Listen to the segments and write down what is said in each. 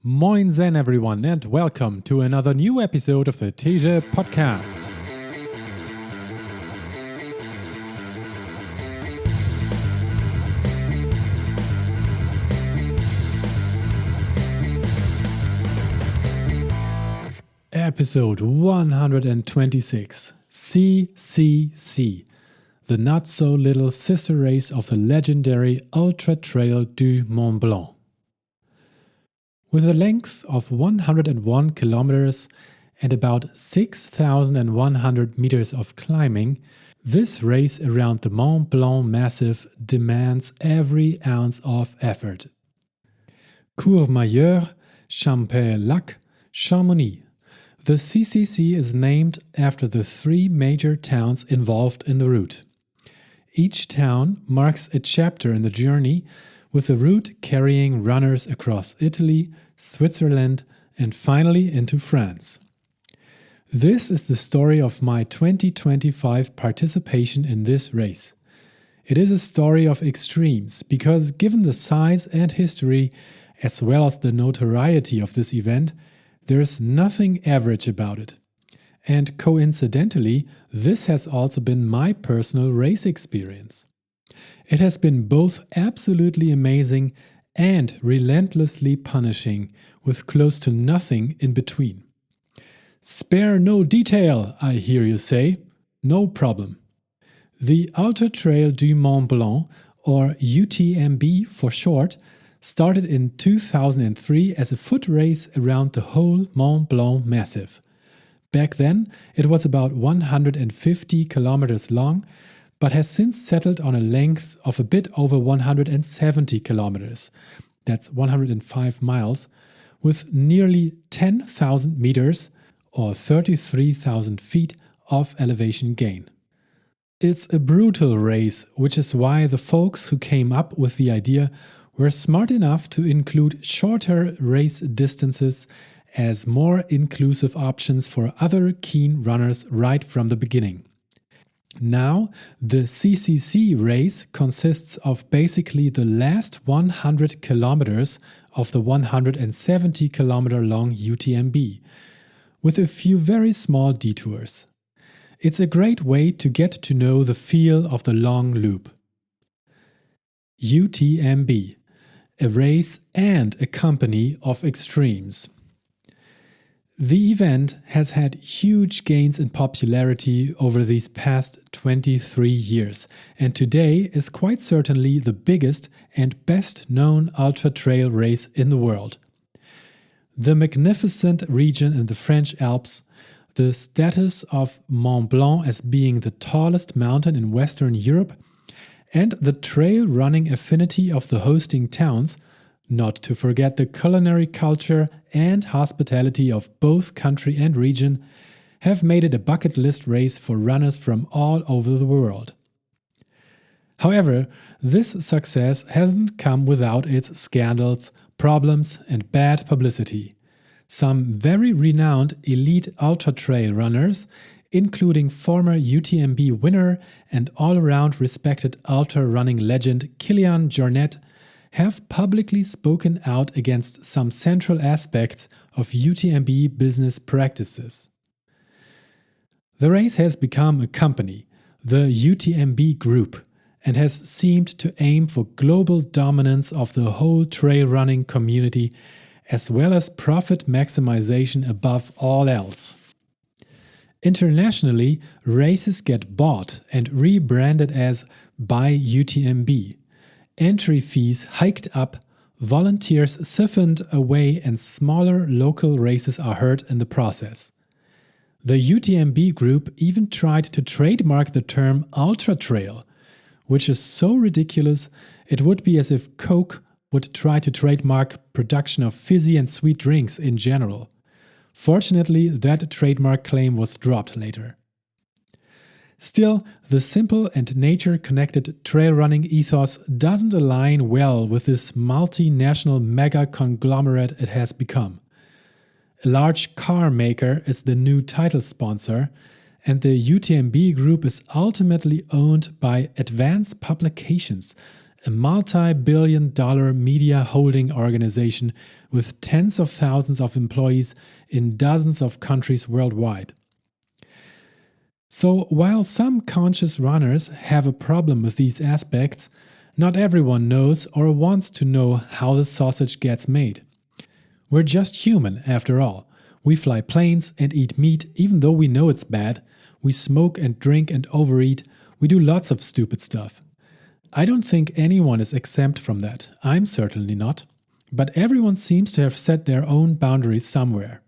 Moin Zen everyone and welcome to another new episode of the CCC podcast. Episode 126, CCC, the not-so-little sister race of the legendary Ultra Trail du Mont-Blanc. With a length of 101 kilometers and about 6,100 meters of climbing, this race around the Mont-Blanc Massif demands every ounce of effort. Courmayeur, Champex-Lac, Chamonix. The CCC is named after the three major towns involved in the route. Each town marks a chapter in the journey, with the route carrying runners across Italy, Switzerland, and finally into France. This is the story of my 2025 participation in this race. It is a story of extremes because, given the size and history, as well as the notoriety of this event, there is nothing average about it. And coincidentally, this has also been my personal race experience. It has been both absolutely amazing and relentlessly punishing, with close to nothing in between. Spare no detail, I hear you say. No problem. The Ultra Trail du Mont Blanc, or UTMB for short, started in 2003 as a foot race around the whole Mont Blanc Massif. Back then, it was about 150 kilometers long, but has since settled on a length of a bit over 170 kilometers, that's 105 miles, with nearly 10,000 meters or 33,000 feet of elevation gain. It's a brutal race, which is why the folks who came up with the idea were smart enough to include shorter race distances as more inclusive options for other keen runners right from the beginning. Now, the CCC race consists of basically the last 100 kilometers of the 170 kilometer long UTMB, with a few very small detours. It's a great way to get to know the feel of the long loop. UTMB, a race and a company of extremes. The event has had huge gains in popularity over these past 23 years, and today is quite certainly the biggest and best known ultra trail race in the world. The magnificent region in the French Alps, the status of Mont Blanc as being the tallest mountain in Western Europe, and the trail running affinity of the hosting towns, not to forget the culinary culture and hospitality of both country and region, have made it a bucket list race for runners from all over the world. However, this success hasn't come without its scandals, problems, and bad publicity. Some very renowned elite ultra-trail runners, including former UTMB winner and all-around respected ultra-running legend Kilian Jornet, have publicly spoken out against some central aspects of UTMB business practices. The race has become a company, the UTMB Group, and has seemed to aim for global dominance of the whole trail running community, as well as profit maximization above all else. Internationally, races get bought and rebranded as by UTMB. Entry fees hiked up, volunteers siphoned away, and smaller local races are hurt in the process. The UTMB Group even tried to trademark the term Ultra Trail, which is so ridiculous it would be as if Coke would try to trademark production of fizzy and sweet drinks in general. Fortunately, that trademark claim was dropped later. Still, the simple and nature-connected trail running ethos doesn't align well with this multinational mega conglomerate it has become. A large car maker is the new title sponsor, and the UTMB Group is ultimately owned by Advanced Publications, a multi-billion-dollar media holding organization with tens of thousands of employees in dozens of countries worldwide. So, while some conscious runners have a problem with these aspects, not everyone knows or wants to know how the sausage gets made. We're just human, after all. We fly planes and eat meat even though we know it's bad. We smoke and drink and overeat. We do lots of stupid stuff. I don't think anyone is exempt from that. I'm certainly not. But everyone seems to have set their own boundaries somewhere.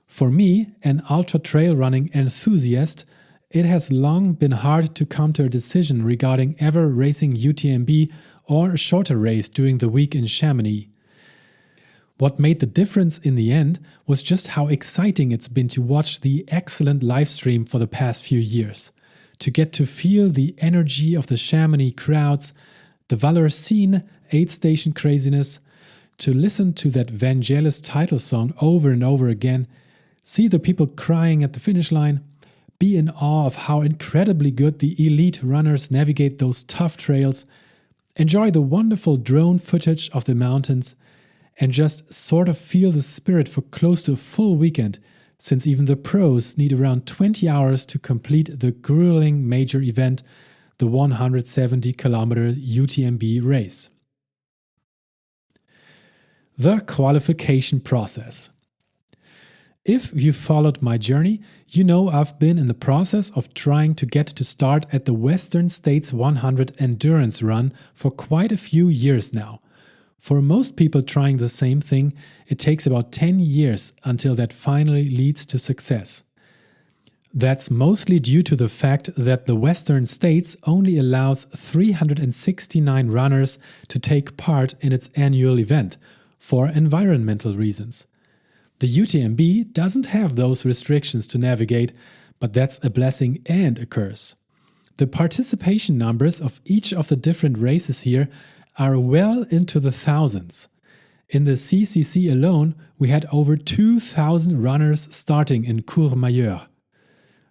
For me, an ultra-trail running enthusiast, it has long been hard to come to a decision regarding ever racing UTMB or a shorter race during the week in Chamonix. What made the difference in the end was just how exciting it's been to watch the excellent live stream for the past few years, to get to feel the energy of the Chamonix crowds, the Valorsine aid station craziness, to listen to that Vangelis title song over and over again, see the people crying at the finish line, be in awe of how incredibly good the elite runners navigate those tough trails, enjoy the wonderful drone footage of the mountains, and just sort of feel the spirit for close to a full weekend, since even the pros need around 20 hours to complete the grueling major event, the 170-kilometer UTMB race. The qualification process. If you followed my journey, you know I've been in the process of trying to get to start at the Western States 100 endurance run for quite a few years now. For most people trying the same thing, it takes about 10 years until that finally leads to success. That's mostly due to the fact that the Western States only allows 369 runners to take part in its annual event for environmental reasons. The UTMB doesn't have those restrictions to navigate, but that's a blessing and a curse. The participation numbers of each of the different races here are well into the thousands. In the CCC alone, we had over 2,000 runners starting in Courmayeur.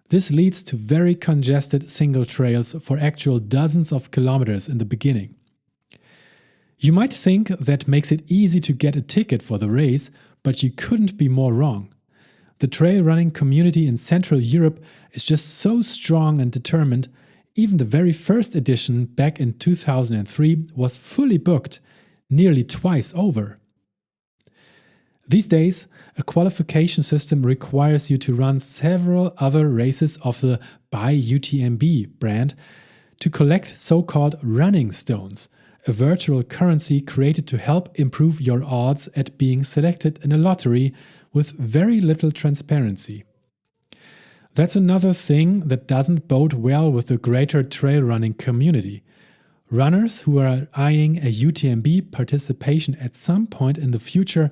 This leads to very congested single trails for actual dozens of kilometers in the beginning. You might think that makes it easy to get a ticket for the race, but you couldn't be more wrong. The trail running community in Central Europe is just so strong and determined. Even the very first edition back in 2003 was fully booked, nearly twice over. These days, a qualification system requires you to run several other races of the Buy UTMB brand to collect so-called running stones, a virtual currency created to help improve your odds at being selected in a lottery with very little transparency. That's another thing that doesn't bode well with the greater trail running community. Runners who are eyeing a UTMB participation at some point in the future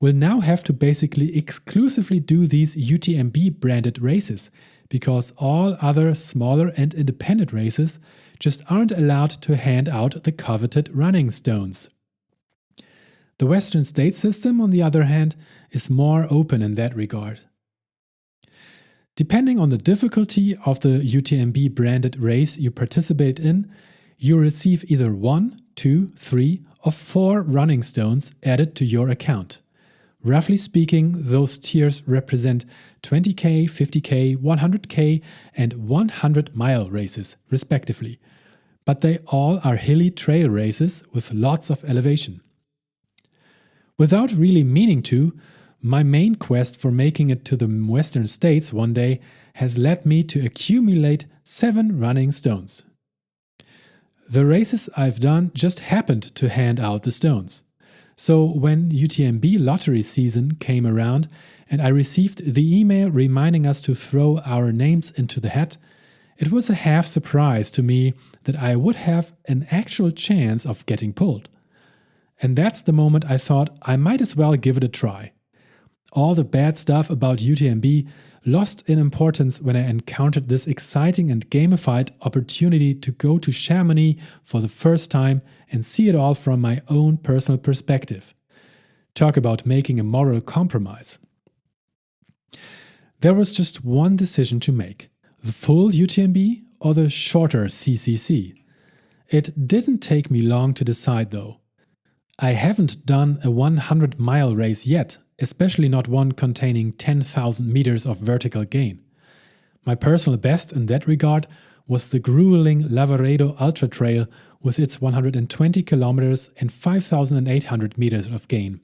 will now have to basically exclusively do these UTMB branded races, because all other smaller and independent races just aren't allowed to hand out the coveted running stones. The Western States system, on the other hand, is more open in that regard. Depending on the difficulty of the UTMB branded race you participate in, you receive either 1, 2, 3, or 4 running stones added to your account. Roughly speaking, those tiers represent 20k, 50k, 100k, and 100-mile races, respectively. But they all are hilly trail races with lots of elevation. Without really meaning to, my main quest for making it to the Western States one day has led me to accumulate 7 running stones. The races I've done just happened to hand out the stones. So when UTMB lottery season came around and I received the email reminding us to throw our names into the hat, it was a half surprise to me that I would have an actual chance of getting pulled. And that's the moment I thought I might as well give it a try. All the bad stuff about UTMB lost in importance when I encountered this exciting and gamified opportunity to go to Chamonix for the first time and see it all from my own personal perspective. Talk about making a moral compromise. There was just one decision to make: the full UTMB or the shorter CCC. It didn't take me long to decide though. I haven't done a 100-mile race yet, especially not one containing 10,000 meters of vertical gain. My personal best in that regard was the grueling Lavaredo Ultra Trail with its 120 kilometers and 5,800 meters of gain.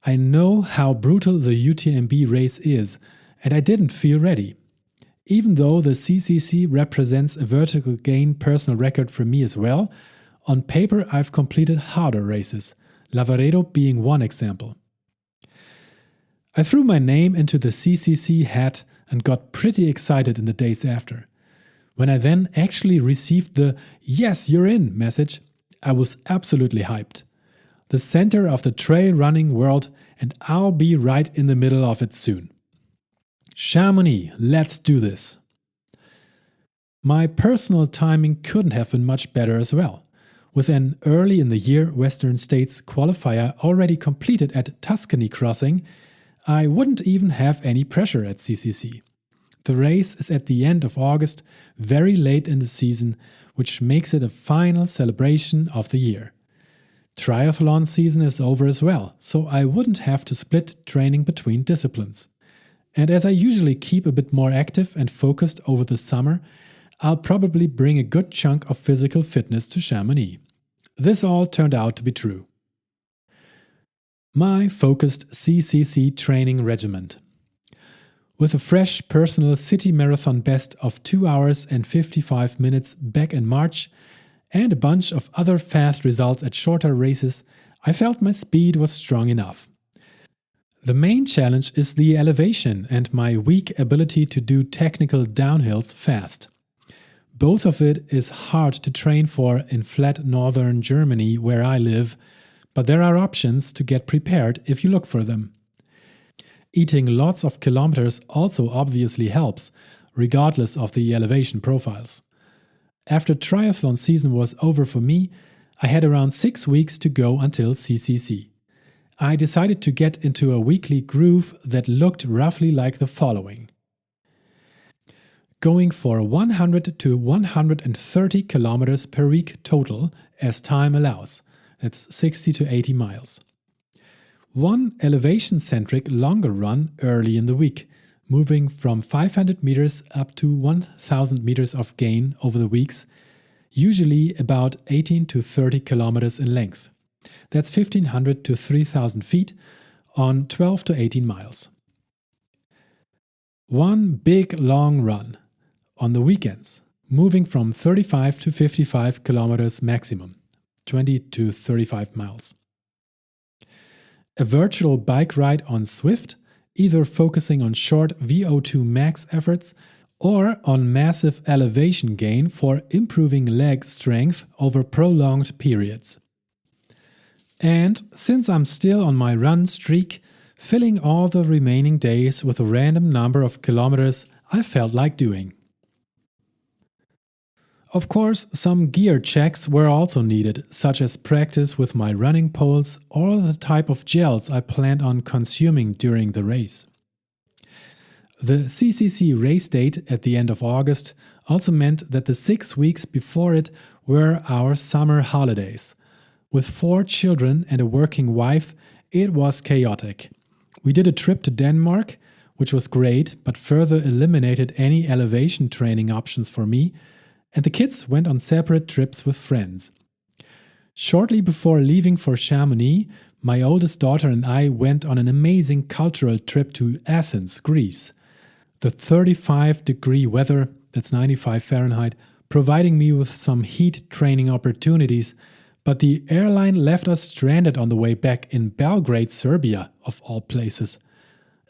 I know how brutal the UTMB race is, and I didn't feel ready. Even though the CCC represents a vertical gain personal record for me as well, on paper I've completed harder races, Lavaredo being one example. I threw my name into the CCC hat and got pretty excited in the days after. When I then actually received the "Yes, you're in" message, I was absolutely hyped. The center of the trail running world, and I'll be right in the middle of it soon. Chamonix, let's do this. My personal timing couldn't have been much better as well. With an early in the year Western States qualifier already completed at Tuscany Crossing, I wouldn't even have any pressure at CCC. The race is at the end of August, very late in the season, which makes it a final celebration of the year. Triathlon season is over as well, so I wouldn't have to split training between disciplines. And as I usually keep a bit more active and focused over the summer, I'll probably bring a good chunk of physical fitness to Chamonix. This all turned out to be true. My focused CCC training regimen. With a fresh personal city marathon best of 2 hours and 55 minutes back in March, and a bunch of other fast results at shorter races, I felt my speed was strong enough. The main challenge is the elevation and my weak ability to do technical downhills fast. Both of it is hard to train for in flat northern Germany where I live, but there are options to get prepared if you look for them. Eating lots of kilometers also obviously helps, regardless of the elevation profiles. After triathlon season was over for me, I had around 6 weeks to go until CCC. I decided to get into a weekly groove that looked roughly like the following. Going for 100 to 130 kilometers per week total as time allows. That's 60 to 80 miles. One elevation-centric longer run early in the week, moving from 500 meters up to 1,000 meters of gain over the weeks, usually about 18 to 30 kilometers in length. That's 1,500 to 3,000 feet on 12 to 18 miles. One big long run on the weekends, moving from 35 to 55 kilometers maximum, 20 to 35 miles. A virtual bike ride on Zwift, either focusing on short VO2 max efforts or on massive elevation gain for improving leg strength over prolonged periods. And since I'm still on my run streak, filling all the remaining days with a random number of kilometers I felt like doing. Of course, some gear checks were also needed, such as practice with my running poles or the type of gels I planned on consuming during the race. The CCC race date at the end of August also meant that the 6 weeks before it were our summer holidays. With 4 children and a working wife, it was chaotic. We did a trip to Denmark, which was great, but further eliminated any elevation training options for me, and the kids went on separate trips with friends. Shortly before leaving for Chamonix, my oldest daughter and I went on an amazing cultural trip to Athens, Greece. The 35-degree weather, that's 95 Fahrenheit, providing me with some heat training opportunities, but the airline left us stranded on the way back in Belgrade, Serbia, of all places.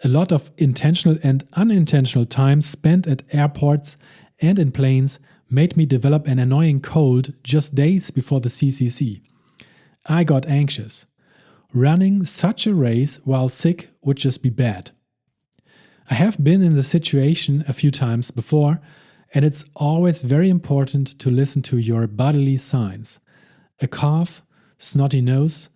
A lot of intentional and unintentional time spent at airports and in planes made me develop an annoying cold just days before the CCC. I got anxious. Running such a race while sick would just be bad. I have been in the situation a few times before, and it's always very important to listen to your bodily signs. A cough, snotty nose,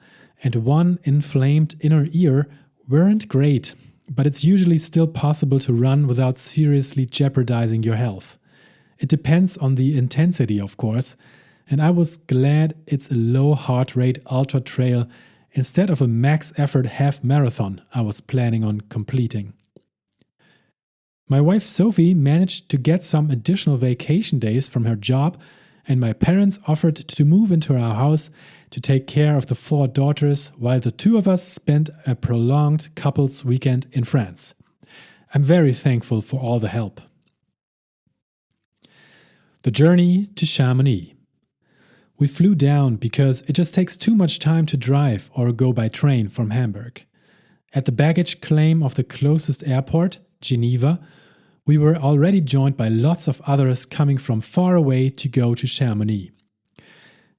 and one inflamed inner ear weren't great, but it's usually still possible to run without seriously jeopardizing your health. It depends on the intensity, of course, and I was glad it's a low heart rate ultra trail instead of a max effort half marathon I was planning on completing. My wife Sophie managed to get some additional vacation days from her job, and my parents offered to move into our house to take care of the 4 daughters while the 2 of us spent a prolonged couples weekend in France. I'm very thankful for all the help. The journey to Chamonix. We flew down because it just takes too much time to drive or go by train from Hamburg. At the baggage claim of the closest airport, Geneva, we were already joined by lots of others coming from far away to go to Chamonix.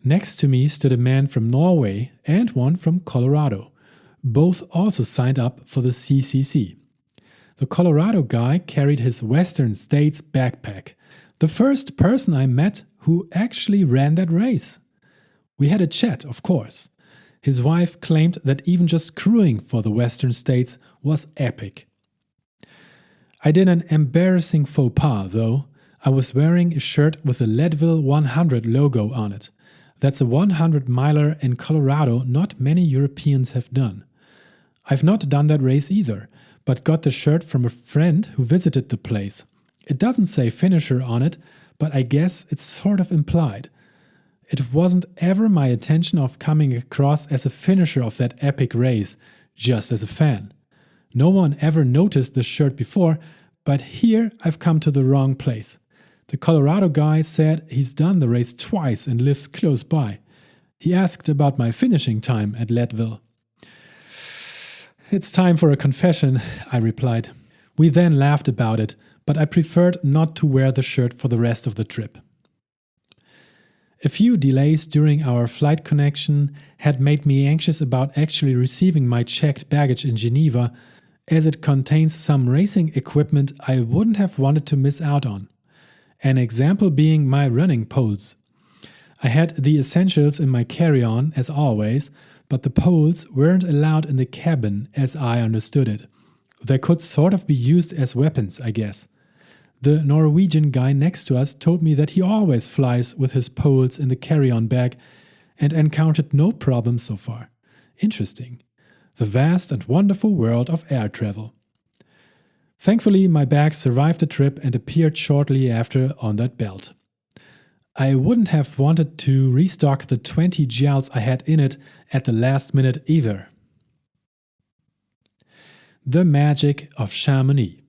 Next to me stood a man from Norway and one from Colorado. Both also signed up for the CCC. The Colorado guy carried his Western States backpack, the first person I met who actually ran that race. We had a chat, of course. His wife claimed that even just crewing for the Western States was epic. I did an embarrassing faux pas, though. I was wearing a shirt with the Leadville 100 logo on it. That's a 100-miler in Colorado not many Europeans have done. I've not done that race either, but got the shirt from a friend who visited the place. It doesn't say finisher on it, but I guess it's sort of implied. It wasn't ever my intention of coming across as a finisher of that epic race, just as a fan. No one ever noticed this shirt before, but here I've come to the wrong place. The Colorado guy said he's done the race twice and lives close by. He asked about my finishing time at Leadville. It's time for a confession, I replied. We then laughed about it, but I preferred not to wear the shirt for the rest of the trip. A few delays during our flight connection had made me anxious about actually receiving my checked baggage in Geneva, as it contains some racing equipment I wouldn't have wanted to miss out on. An example being my running poles. I had the essentials in my carry-on as always, but the poles weren't allowed in the cabin as I understood it. They could sort of be used as weapons, I guess. The Norwegian guy next to us told me that he always flies with his poles in the carry-on bag and encountered no problem so far. Interesting. The vast and wonderful world of air travel. Thankfully, my bag survived the trip and appeared shortly after on that belt. I wouldn't have wanted to restock the 20 gels I had in it at the last minute either. The magic of Chamonix.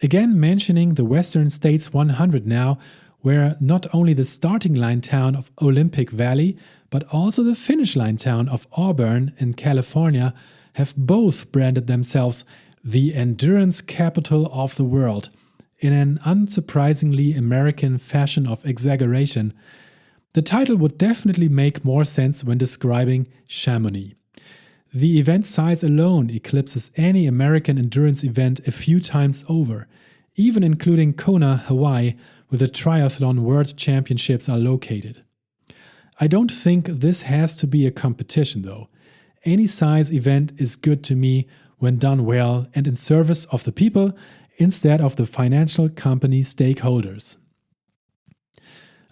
Again mentioning the Western States 100 now, where not only the starting line town of Olympic Valley, but also the finish line town of Auburn in California have both branded themselves the endurance capital of the world, in an unsurprisingly American fashion of exaggeration. The title would definitely make more sense when describing Chamonix. The event size alone eclipses any American endurance event a few times over, even including Kona, Hawaii, where the Triathlon World Championships are located. I don't think this has to be a competition though. Any size event is good to me when done well and in service of the people instead of the financial company stakeholders.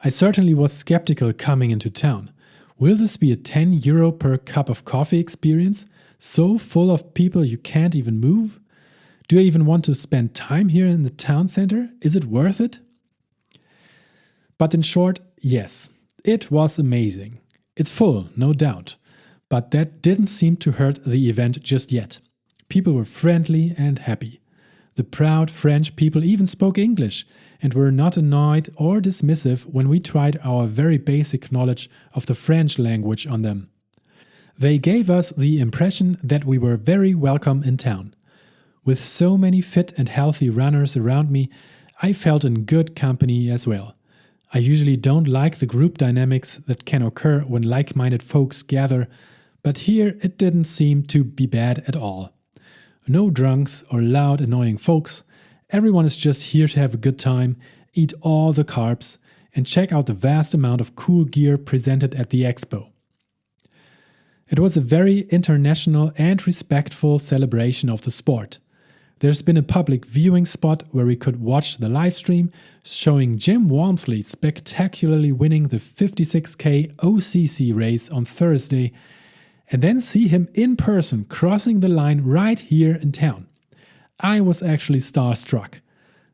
I certainly was skeptical coming into town. Will this be a €10 per cup of coffee experience, so full of people you can't even move? Do I even want to spend time here in the town center? Is it worth it? But in short, yes, it was amazing. It's full, no doubt, but that didn't seem to hurt the event just yet. People were friendly and happy. The proud French people even spoke English and were not annoyed or dismissive when we tried our very basic knowledge of the French language on them. They gave us the impression that we were very welcome in town. With so many fit and healthy runners around me, I felt in good company as well. I usually don't like the group dynamics that can occur when like-minded folks gather, but here it didn't seem to be bad at all. No drunks or loud, annoying folks. Everyone is just here to have a good time, eat all the carbs, and check out the vast amount of cool gear presented at the expo. It was a very international and respectful celebration of the sport. There's been a public viewing spot where we could watch the live stream showing Jim Walmsley spectacularly winning the 56K OCC race on Thursday, and then see him in person crossing the line right here in town. I was actually starstruck.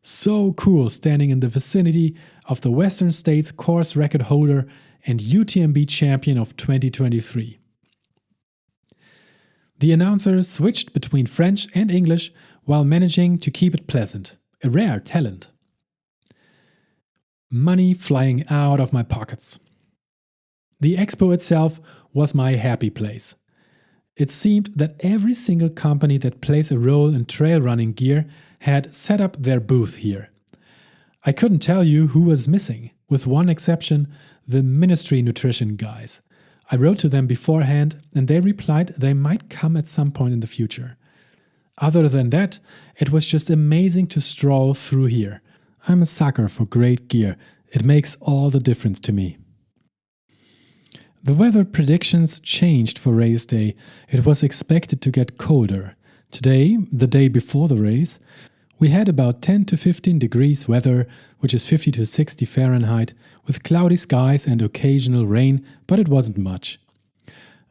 So cool standing in the vicinity of the Western States course record holder and UTMB champion of 2023. The announcer switched between French and English while managing to keep it pleasant, a rare talent. Money flying out of my pockets. The expo itself was my happy place. It seemed that every single company that plays a role in trail running gear had set up their booth here. I couldn't tell you who was missing, with one exception, the Ministry Nutrition guys. I wrote to them beforehand and they replied they might come at some point in the future. Other than that, it was just amazing to stroll through here. I'm a sucker for great gear. It makes all the difference to me. The weather predictions changed for race day. It was expected to get colder. Today, the day before the race, we had about 10 to 15 degrees weather, which is 50 to 60 Fahrenheit, with cloudy skies and occasional rain, but it wasn't much.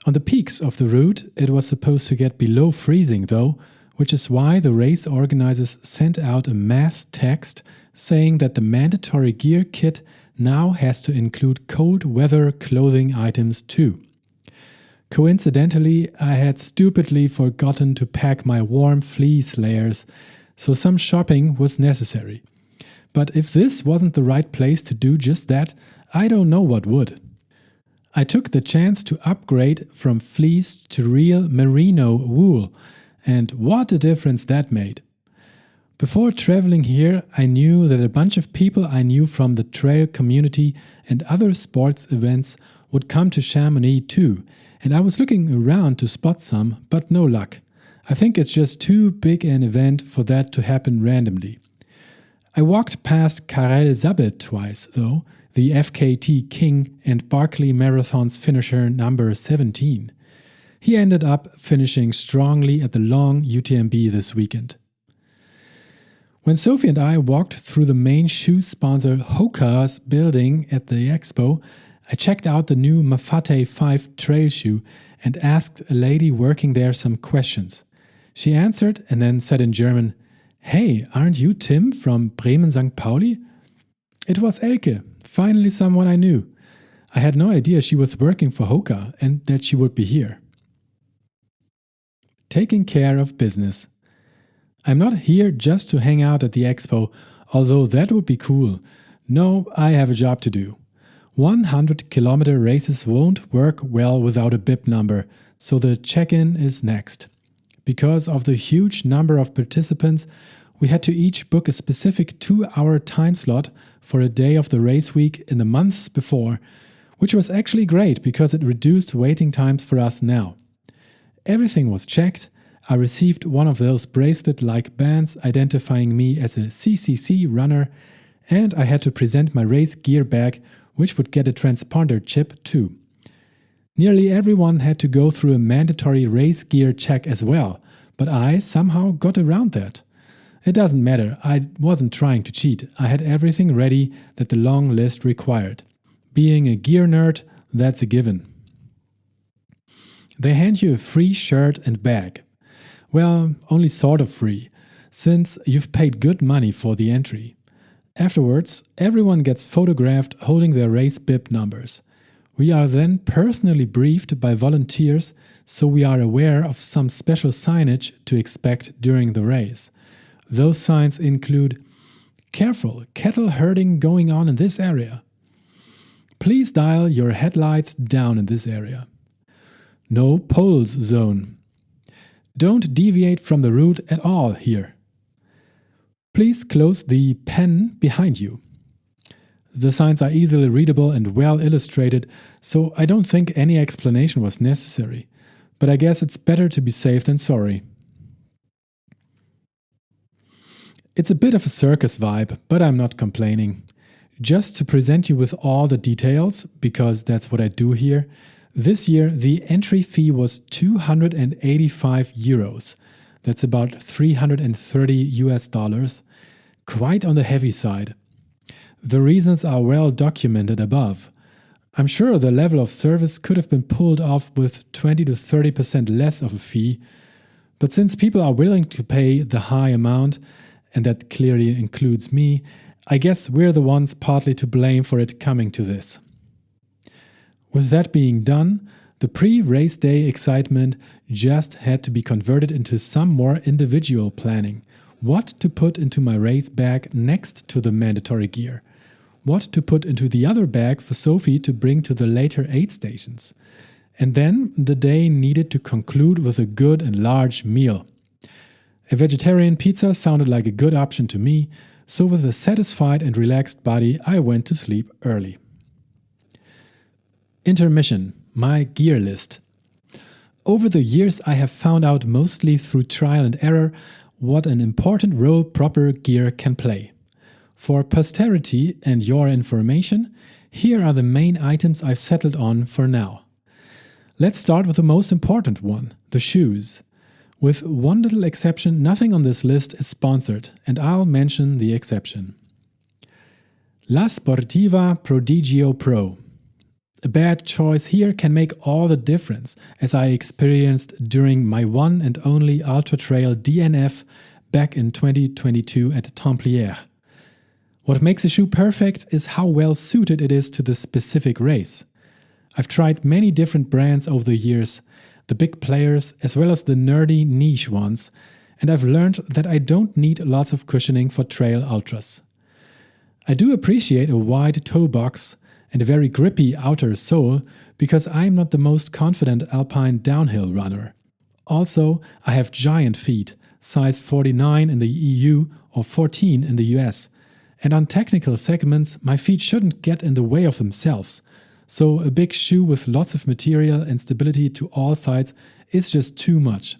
On the peaks of the route, it was supposed to get below freezing though, which is why the race organizers sent out a mass text saying that the mandatory gear kit now has to include cold weather clothing items too. Coincidentally, I had stupidly forgotten to pack my warm fleece layers, so some shopping was necessary. But if this wasn't the right place to do just that, I don't know what would. I took the chance to upgrade from fleece to real merino wool, and what a difference that made. Before traveling here, I knew that a bunch of people I knew from the trail community and other sports events would come to Chamonix too, and I was looking around to spot some, but no luck. I think it's just too big an event for that to happen randomly. I walked past Karel Zabit twice, though, the FKT King and Barkley Marathon's finisher number 17. He ended up finishing strongly at the long UTMB this weekend. When Sophie and I walked through the main shoe sponsor Hoka's building at the expo, I checked out the new Mafate 5 trail shoe and asked a lady working there some questions. She answered and then said in German, "Hey, aren't you Tim from Bremen St. Pauli?" It was Elke, finally someone I knew. I had no idea she was working for Hoka and that she would be here. Taking care of business. I'm not here just to hang out at the expo, although that would be cool. No, I have a job to do. 100-kilometer races won't work well without a bib number, so the check-in is next. Because of the huge number of participants, we had to each book a specific 2-hour time slot for a day of the race week in the months before, which was actually great because it reduced waiting times for us now. Everything was checked. I received one of those bracelet-like bands identifying me as a CCC runner, and I had to present my race gear bag, which would get a transponder chip too. Nearly everyone had to go through a mandatory race gear check as well, but I somehow got around that. It doesn't matter, I wasn't trying to cheat. I had everything ready that the long list required. Being a gear nerd, that's a given. They hand you a free shirt and bag. Well, only sort of free, since you've paid good money for the entry. Afterwards, everyone gets photographed holding their race bib numbers. We are then personally briefed by volunteers, so we are aware of some special signage to expect during the race. Those signs include, "Careful, cattle herding going on in this area." "Please dial your headlights down in this area." "No poles zone." "Don't deviate from the route at all here." "Please close the pen behind you." The signs are easily readable and well illustrated, so I don't think any explanation was necessary. But I guess it's better to be safe than sorry. It's a bit of a circus vibe, but I'm not complaining. Just to present you with all the details, because that's what I do here, this year the entry fee was €285. That's about 330 US dollars, quite on the heavy side. The reasons are well documented above. I'm sure the level of service could have been pulled off with 20 to 30% less of a fee, but since people are willing to pay the high amount, and that clearly includes me, I guess we're the ones partly to blame for it coming to this. With that being done, the pre-race day excitement just had to be converted into some more individual planning. What to put into my race bag next to the mandatory gear? What to put into the other bag for Sophie to bring to the later aid stations? And then the day needed to conclude with a good and large meal. A vegetarian pizza sounded like a good option to me, so with a satisfied and relaxed body, I went to sleep early. Intermission, my gear list. Over the years, I have found out mostly through trial and error what an important role proper gear can play. For posterity and your information, here are the main items I've settled on for now. Let's start with the most important one, the shoes. With one little exception, nothing on this list is sponsored, and I'll mention the exception. La Sportiva Prodigio Pro. A bad choice here can make all the difference, as I experienced during my one and only Ultra Trail DNF back in 2022 at Templiers. What makes a shoe perfect is how well suited it is to the specific race. I've tried many different brands over the years, the big players as well as the nerdy niche ones, and I've learned that I don't need lots of cushioning for trail ultras. I do appreciate a wide toe box and a very grippy outer sole because I'm not the most confident alpine downhill runner. Also, I have giant feet, size 49 in the EU or 14 in the US, and on technical segments my feet shouldn't get in the way of themselves, so a big shoe with lots of material and stability to all sides is just too much.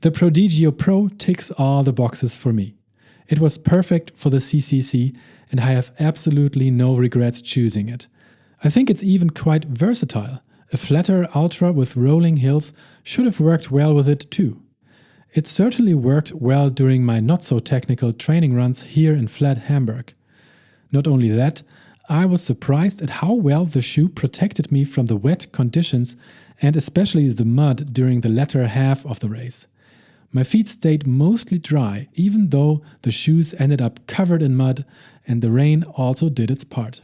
The Prodigio Pro ticks all the boxes for me. It was perfect for the CCC and I have absolutely no regrets choosing it. I think it's even quite versatile. A flatter Ultra with rolling hills should have worked well with it too. It certainly worked well during my not-so-technical training runs here in flat Hamburg. Not only that, I was surprised at how well the shoe protected me from the wet conditions and especially the mud during the latter half of the race. My feet stayed mostly dry, even though the shoes ended up covered in mud and the rain also did its part.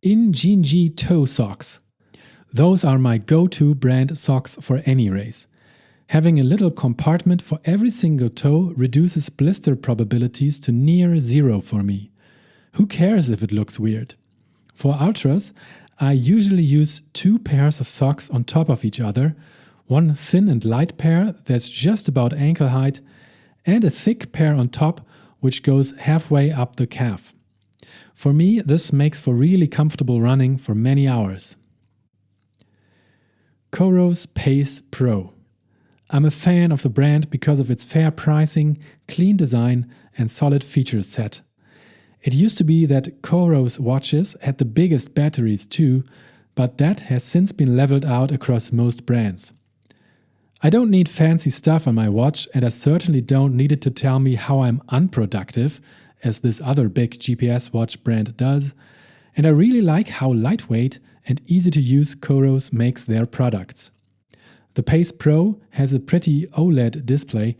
Injinji toe socks. Those are my go-to brand socks for any race. Having a little compartment for every single toe reduces blister probabilities to near zero for me. Who cares if it looks weird? For ultras, I usually use 2 pairs of socks on top of each other, one thin and light pair that's just about ankle height, and a thick pair on top which goes halfway up the calf. For me, this makes for really comfortable running for many hours. Coros Pace Pro. I'm a fan of the brand because of its fair pricing, clean design, and solid feature set. It used to be that Coros watches had the biggest batteries too, but that has since been leveled out across most brands. I don't need fancy stuff on my watch, and I certainly don't need it to tell me how I'm unproductive, as this other big GPS watch brand does, and I really like how lightweight and easy to use Coros makes their products. The Pace Pro has a pretty OLED display,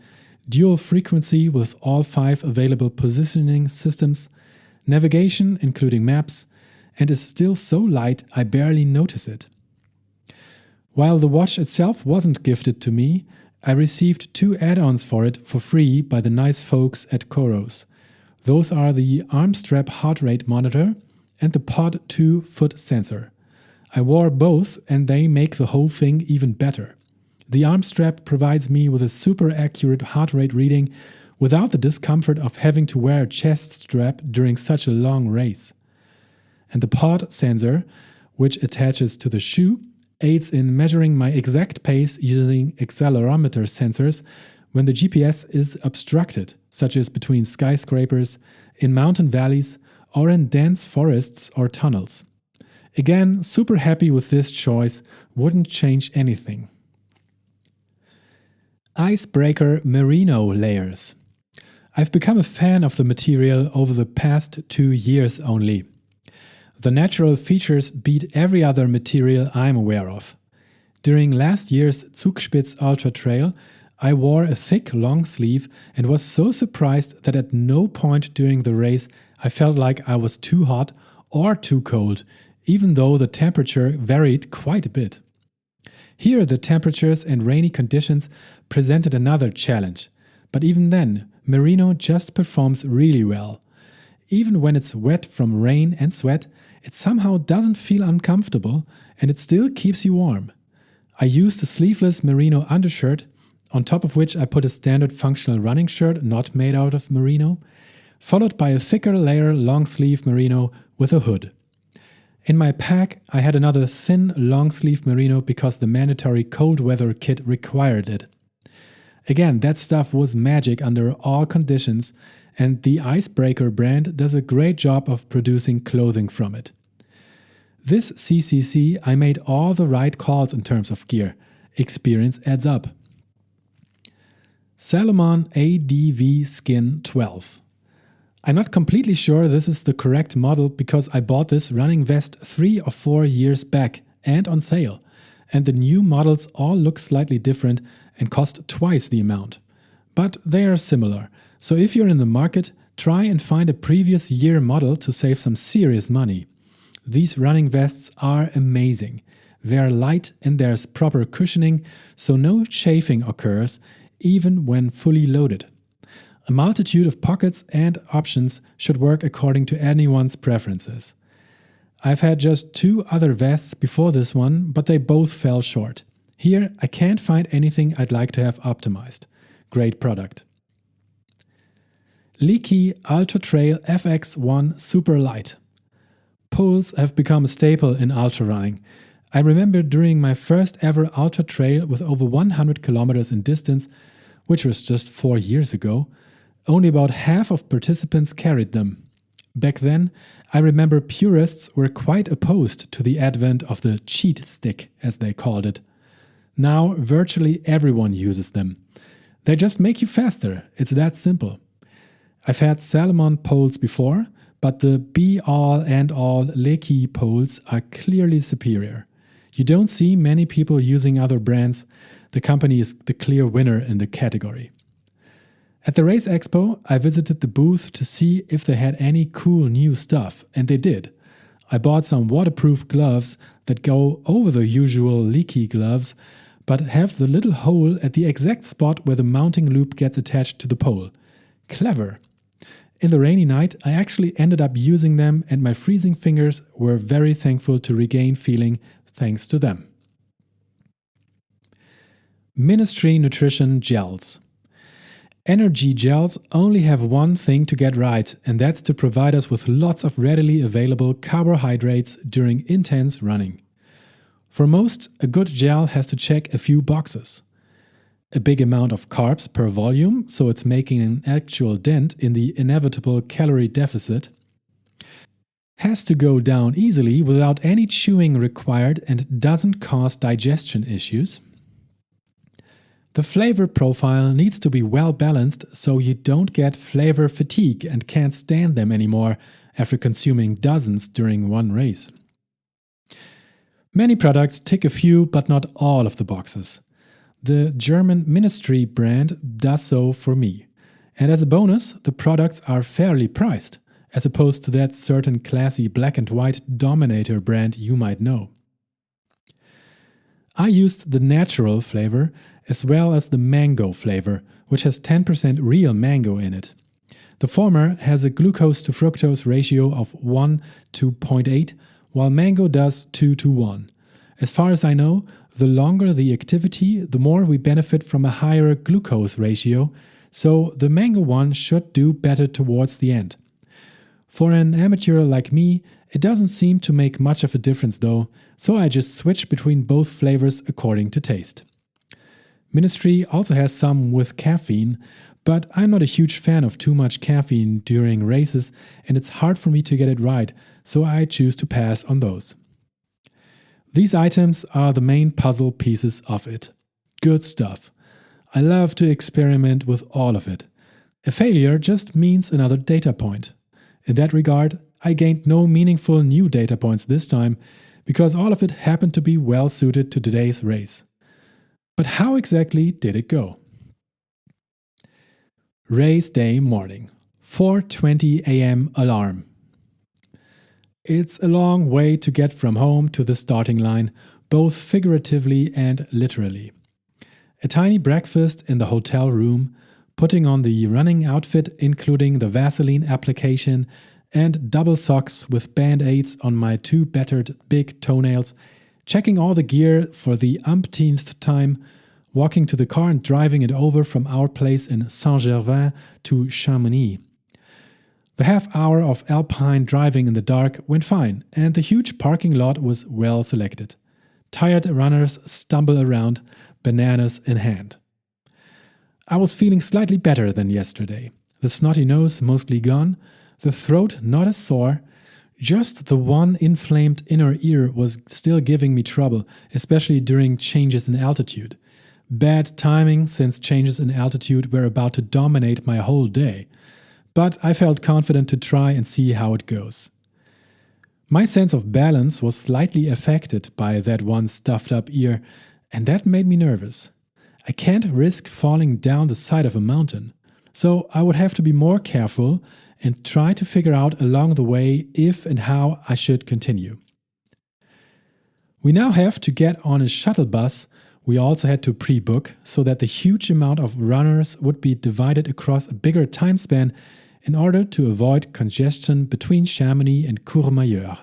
dual frequency with all 5 available positioning systems, navigation including maps, and is still so light I barely notice it. While the watch itself wasn't gifted to me, I received 2 add-ons for it for free by the nice folks at Coros. Those are the arm strap heart rate monitor and the Pod 2 foot sensor. I wore both and they make the whole thing even better. The arm strap provides me with a super accurate heart rate reading without the discomfort of having to wear a chest strap during such a long race. And the Pod sensor, which attaches to the shoe, aids in measuring my exact pace using accelerometer sensors when the GPS is obstructed, such as between skyscrapers, in mountain valleys, or in dense forests or tunnels. Again, super happy with this choice, wouldn't change anything. Icebreaker Merino layers. I've become a fan of the material over the past 2 years only. The natural features beat every other material I'm aware of. During last year's Zugspitz Ultra Trail, I wore a thick long sleeve and was so surprised that at no point during the race I felt like I was too hot or too cold, even though the temperature varied quite a bit. Here, the temperatures and rainy conditions presented another challenge, but even then, Merino just performs really well. Even when it's wet from rain and sweat, it somehow doesn't feel uncomfortable and it still keeps you warm. I used a sleeveless Merino undershirt, on top of which I put a standard functional running shirt not made out of Merino, followed by a thicker layer long sleeve Merino with a hood. In my pack, I had another thin long sleeve Merino because the mandatory cold weather kit required it. Again, that stuff was magic under all conditions, and the Icebreaker brand does a great job of producing clothing from it. This CCC, I made all the right calls in terms of gear. Experience adds up. Salomon ADV Skin 12. I'm not completely sure this is the correct model because I bought this running vest 3 or 4 years back and on sale, and the new models all look slightly different and cost twice the amount. But they are similar, so if you're in the market, try and find a previous year model to save some serious money. These running vests are amazing. They are light and there's proper cushioning, so no chafing occurs, even when fully loaded. A multitude of pockets and options should work according to anyone's preferences. I've had just 2 other vests before this one, but they both fell short. Here, I can't find anything I'd like to have optimized. Great product. Leaky Ultra Trail FX1 Super Light. Poles have become a staple in ultra running. I remember during my first ever ultra trail with over 100 kilometers in distance, which was just 4 years ago, only about half of participants carried them. Back then, I remember purists were quite opposed to the advent of the cheat stick, as they called it. Now, virtually everyone uses them. They just make you faster, it's that simple. I've had Salomon poles before, but the be-all and all Leaky poles are clearly superior. You don't see many people using other brands. The company is the clear winner in the category. At the Race Expo, I visited the booth to see if they had any cool new stuff, and they did. I bought some waterproof gloves that go over the usual Leaky gloves, but have the little hole at the exact spot where the mounting loop gets attached to the pole. Clever! In the rainy night, I actually ended up using them, and my freezing fingers were very thankful to regain feeling thanks to them. Ministry Nutrition Gels. Energy gels only have one thing to get right, and that's to provide us with lots of readily available carbohydrates during intense running. For most, a good gel has to check a few boxes. A big amount of carbs per volume, so it's making an actual dent in the inevitable calorie deficit. Has to go down easily without any chewing required and doesn't cause digestion issues. The flavor profile needs to be well balanced so you don't get flavor fatigue and can't stand them anymore after consuming dozens during one race. Many products tick a few but not all of the boxes. The German Ministry brand does so for me. And as a bonus, the products are fairly priced, as opposed to that certain classy black and white Dominator brand you might know. I used the natural flavor as well as the mango flavor, which has 10% real mango in it. The former has a glucose to fructose ratio of 1 to 0.8, while mango does 2 to 1. As far as I know, the longer the activity, the more we benefit from a higher glucose ratio, so the mango one should do better towards the end. For an amateur like me, it doesn't seem to make much of a difference though, so I just switch between both flavors according to taste. Ministry also has some with caffeine, but I'm not a huge fan of too much caffeine during races and it's hard for me to get it right, so I choose to pass on those. These items are the main puzzle pieces of it. Good stuff. I love to experiment with all of it. A failure just means another data point. In that regard, I gained no meaningful new data points this time because all of it happened to be well suited to today's race. But how exactly did it go? Race day morning, 4:20 a.m. alarm. It's a long way to get from home to the starting line, both figuratively and literally. A tiny breakfast in the hotel room, putting on the running outfit including the Vaseline application and double socks with band-aids on my two battered big toenails, checking all the gear for the umpteenth time, walking to the car and driving it over from our place in Saint-Gervais to Chamonix. The half hour of alpine driving in the dark went fine, and the huge parking lot was well selected. Tired runners stumble around, bananas in hand. I was feeling slightly better than yesterday. The snotty nose mostly gone, the throat not as sore. Just the one inflamed inner ear was still giving me trouble, especially during changes in altitude. Bad timing, since changes in altitude were about to dominate my whole day. But I felt confident to try and see how it goes. My sense of balance was slightly affected by that one stuffed up ear, and that made me nervous. I can't risk falling down the side of a mountain, so I would have to be more careful and try to figure out along the way if and how I should continue. We now have to get on a shuttle bus. We also had to pre-book so that the huge amount of runners would be divided across a bigger time span in order to avoid congestion between Chamonix and Courmayeur.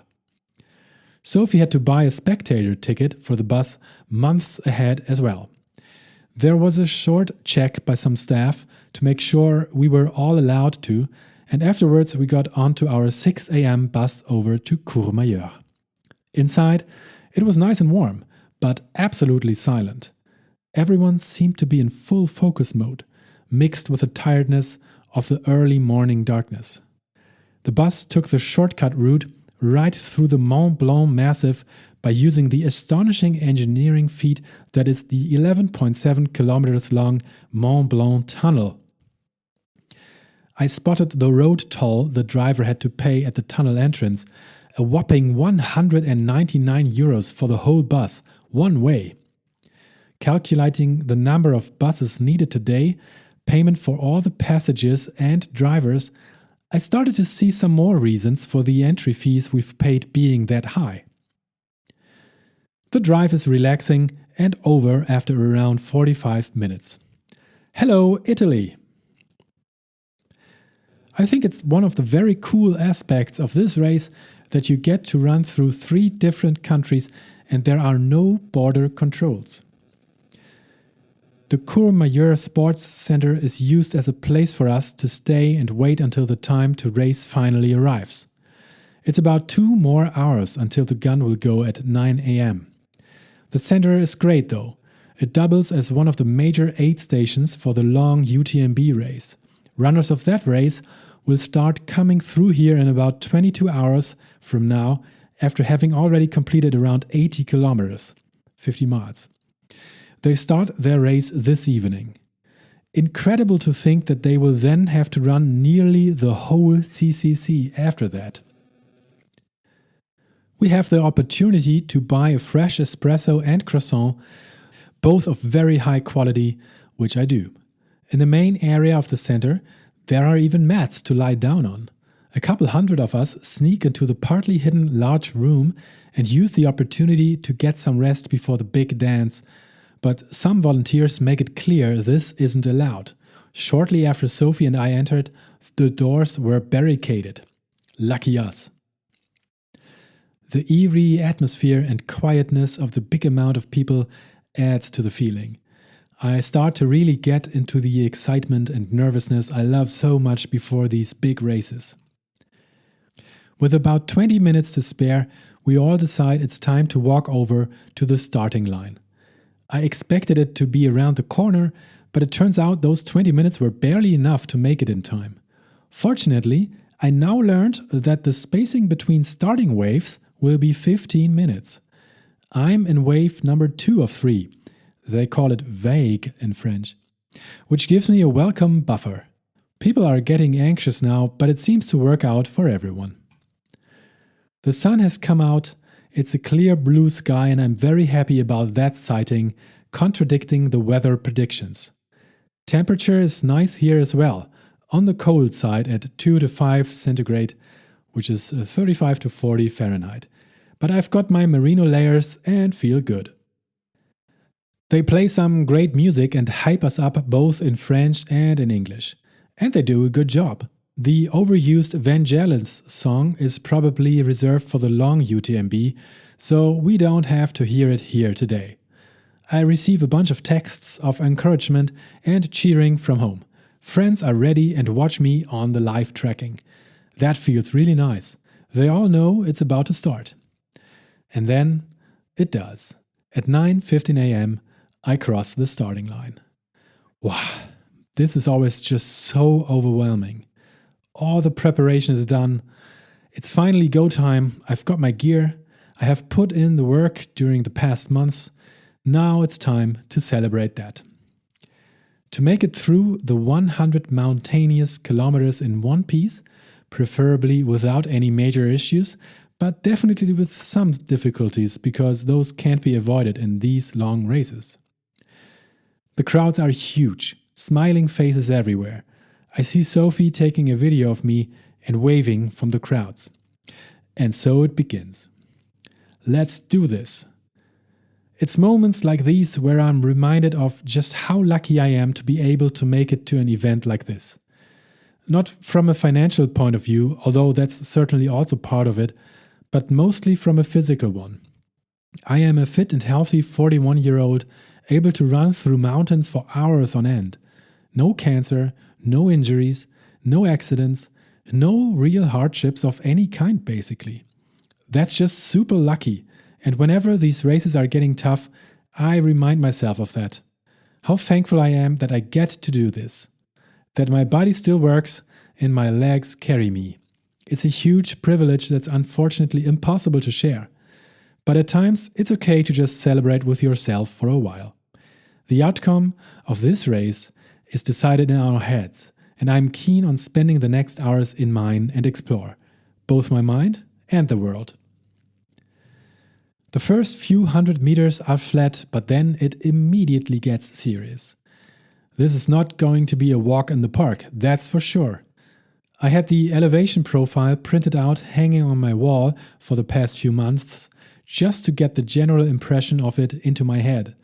Sophie had to buy a spectator ticket for the bus months ahead as well. There was a short check by some staff to make sure we were all allowed to, and afterwards we got onto our 6 a.m. bus over to Courmayeur. Inside, it was nice and warm, but absolutely silent. Everyone seemed to be in full focus mode, mixed with the tiredness of the early morning darkness. The bus took the shortcut route right through the Mont-Blanc massif by using the astonishing engineering feat that is the 11.7 kilometers long Mont-Blanc tunnel. I spotted the road toll the driver had to pay at the tunnel entrance, a whopping 199 euros for the whole bus, one way. Calculating the number of buses needed today, payment for all the passengers and drivers, I started to see some more reasons for the entry fees we've paid being that high. The drive is relaxing and over after around 45 minutes. Hello, Italy! I think it's one of the very cool aspects of this race that you get to run through 3 different countries and there are no border controls. The Courmayeur Sports Center is used as a place for us to stay and wait until the time to race finally arrives. It's about 2 more hours until the gun will go at 9 a.m. The center is great though. It doubles as one of the major aid stations for the long UTMB race. Runners of that race will start coming through here in about 22 hours from now after having already completed around 80 kilometers, 50 miles. They start their race this evening. Incredible to think that they will then have to run nearly the whole CCC after that. We have the opportunity to buy a fresh espresso and croissant, both of very high quality, which I do. In the main area of the center, there are even mats to lie down on. A couple hundred of us sneak into the partly hidden large room and use the opportunity to get some rest before the big dance, but some volunteers make it clear this isn't allowed. Shortly after Sophie and I entered, the doors were barricaded. Lucky us. The eerie atmosphere and quietness of the big amount of people adds to the feeling. I start to really get into the excitement and nervousness I love so much before these big races. With about 20 minutes to spare, we all decide it's time to walk over to the starting line. I expected it to be around the corner, but it turns out those 20 minutes were barely enough to make it in time. Fortunately, I now learned that the spacing between starting waves will be 15 minutes. I'm in wave number 2 of 3. They call it vague in French. which gives me a welcome buffer. People are getting anxious now, but it seems to work out for everyone. The sun has come out, it's a clear blue sky, and I'm very happy about that sighting, contradicting the weather predictions. Temperature is nice here as well, on the cold side at 2 to 5 centigrade, which is 35 to 40 Fahrenheit. But I've got my merino layers and feel good. They play some great music and hype us up both in French and in English. And they do a good job. The overused Vangelis song is probably reserved for the long UTMB, so we don't have to hear it here today. I receive a bunch of texts of encouragement and cheering from home. Friends are ready and watch me on the live tracking. That feels really nice. They all know it's about to start. And then it does. At 9:15 a.m., I cross the starting line. Wow, this is always just so overwhelming. All the preparation is done. It's finally go time. I've got my gear. I have put in the work during the past months. Now it's time to celebrate that. To make it through the 100 mountainous kilometers in one piece, preferably without any major issues, but definitely with some difficulties because those can't be avoided in these long races. The crowds are huge, smiling faces everywhere. I see Sophie taking a video of me and waving from the crowds. And so it begins. Let's do this. It's moments like these where I'm reminded of just how lucky I am to be able to make it to an event like this. Not from a financial point of view, although that's certainly also part of it, but mostly from a physical one. I am a fit and healthy 41-year-old able to run through mountains for hours on end. No cancer, no injuries, no accidents, no real hardships of any kind basically. That's just super lucky, and whenever these races are getting tough, I remind myself of that. How thankful I am that I get to do this. That my body still works and my legs carry me. It's a huge privilege that's unfortunately impossible to share. But at times, it's okay to just celebrate with yourself for a while. The outcome of this race is decided in our heads, and I'm keen on spending the next hours in mine and explore, both my mind and the world. The first few hundred meters are flat, but then it immediately gets serious. This is not going to be a walk in the park, that's for sure. I had the elevation profile printed out hanging on my wall for the past few months just to get the general impression of it into my head.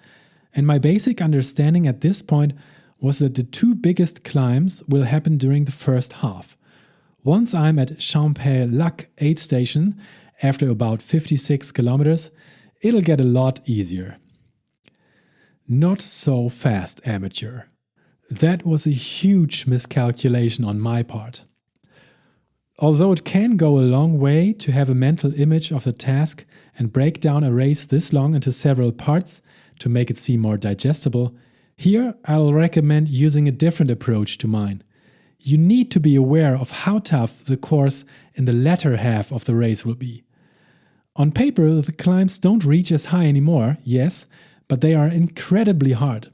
And my basic understanding at this point was that the two biggest climbs will happen during the first half. Once I'm at Mont-Blanc aid station, after about 56 kilometers, it'll get a lot easier. Not so fast, amateur. That was a huge miscalculation on my part. Although it can go a long way to have a mental image of the task and break down a race this long into several parts to make it seem more digestible, here I'll recommend using a different approach to mine. You need to be aware of how tough the course in the latter half of the race will be. On paper, the climbs don't reach as high anymore, yes, but they are incredibly hard.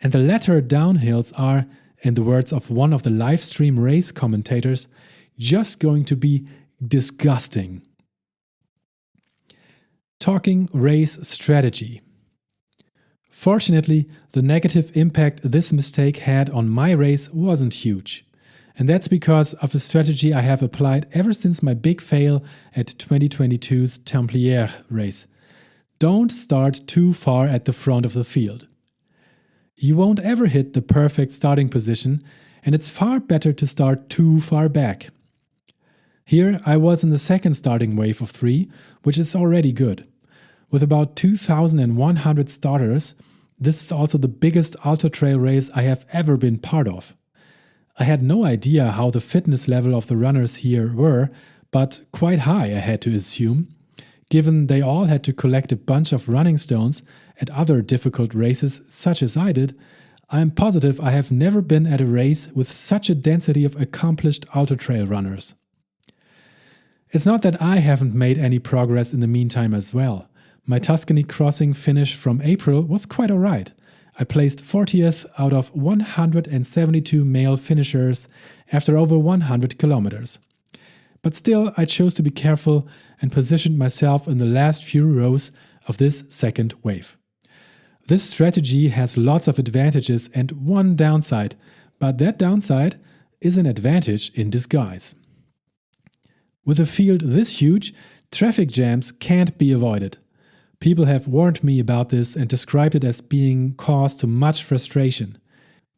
And the latter downhills are, in the words of one of the livestream race commentators, just going to be disgusting. Talking race strategy. Fortunately, the negative impact this mistake had on my race wasn't huge. And that's because of a strategy I have applied ever since my big fail at 2022's Templiers race. Don't start too far at the front of the field. You won't ever hit the perfect starting position, and it's far better to start too far back. Here I was in the second starting wave of 3, which is already good. With about 2,100 starters, this is also the biggest ultra-trail race I have ever been part of. I had no idea how the fitness level of the runners here were, but quite high I had to assume. Given they all had to collect a bunch of running stones at other difficult races such as I did, I'm positive I have never been at a race with such a density of accomplished ultra-trail runners. It's not that I haven't made any progress in the meantime as well. My Tuscany crossing finish from April was quite alright. I placed 40th out of 172 male finishers after over 100 kilometers. But still, I chose to be careful and positioned myself in the last few rows of this second wave. This strategy has lots of advantages and one downside, but that downside is an advantage in disguise. With a field this huge, traffic jams can't be avoided. People have warned me about this and described it as being cause to much frustration.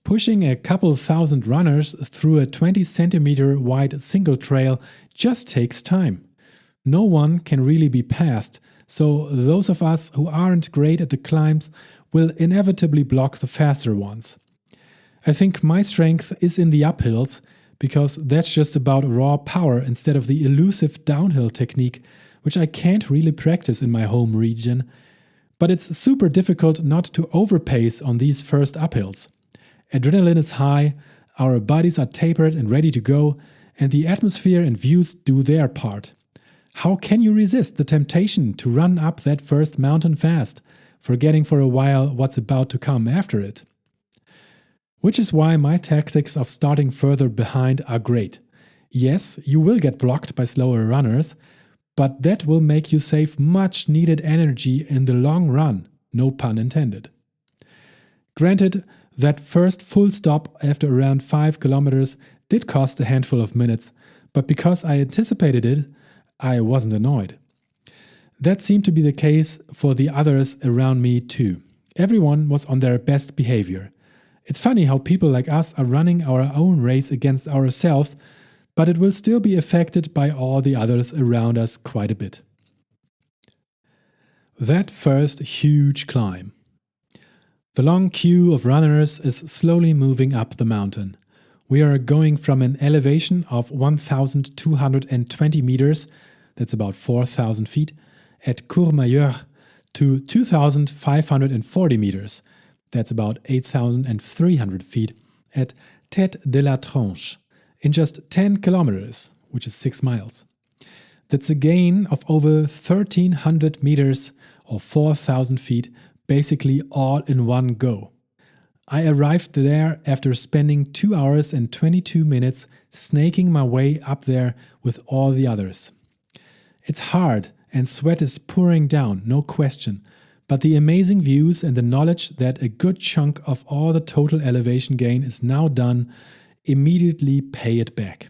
Pushing a couple thousand runners through a 20 centimeter wide single trail just takes time. No one can really be passed, so those of us who aren't great at the climbs will inevitably block the faster ones. I think my strength is in the uphills, because that's just about raw power instead of the elusive downhill technique, which I can't really practice in my home region. But it's super difficult not to overpace on these first uphills. Adrenaline is high, our bodies are tapered and ready to go, and the atmosphere and views do their part. How can you resist the temptation to run up that first mountain fast, forgetting for a while what's about to come after it? Which is why my tactics of starting further behind are great. Yes, you will get blocked by slower runners, but that will make you save much needed energy in the long run, no pun intended. Granted, that first full stop after around 5 kilometers did cost a handful of minutes, but because I anticipated it, I wasn't annoyed. That seemed to be the case for the others around me too. Everyone was on their best behavior. It's funny how people like us are running our own race against ourselves, but it will still be affected by all the others around us quite a bit. That first huge climb. The long queue of runners is slowly moving up the mountain. We are going from an elevation of 1,220 meters, that's about 4,000 feet, at Courmayeur to 2,540 meters, that's about 8,300 feet, at Tête de la Tronche, in just 10 kilometers, which is 6 miles. That's a gain of over 1,300 meters or 4,000 feet, basically all in one go. I arrived there after spending 2 hours and 22 minutes snaking my way up there with all the others. It's hard and sweat is pouring down, no question, but the amazing views and the knowledge that a good chunk of all the total elevation gain is now done immediately pay it back.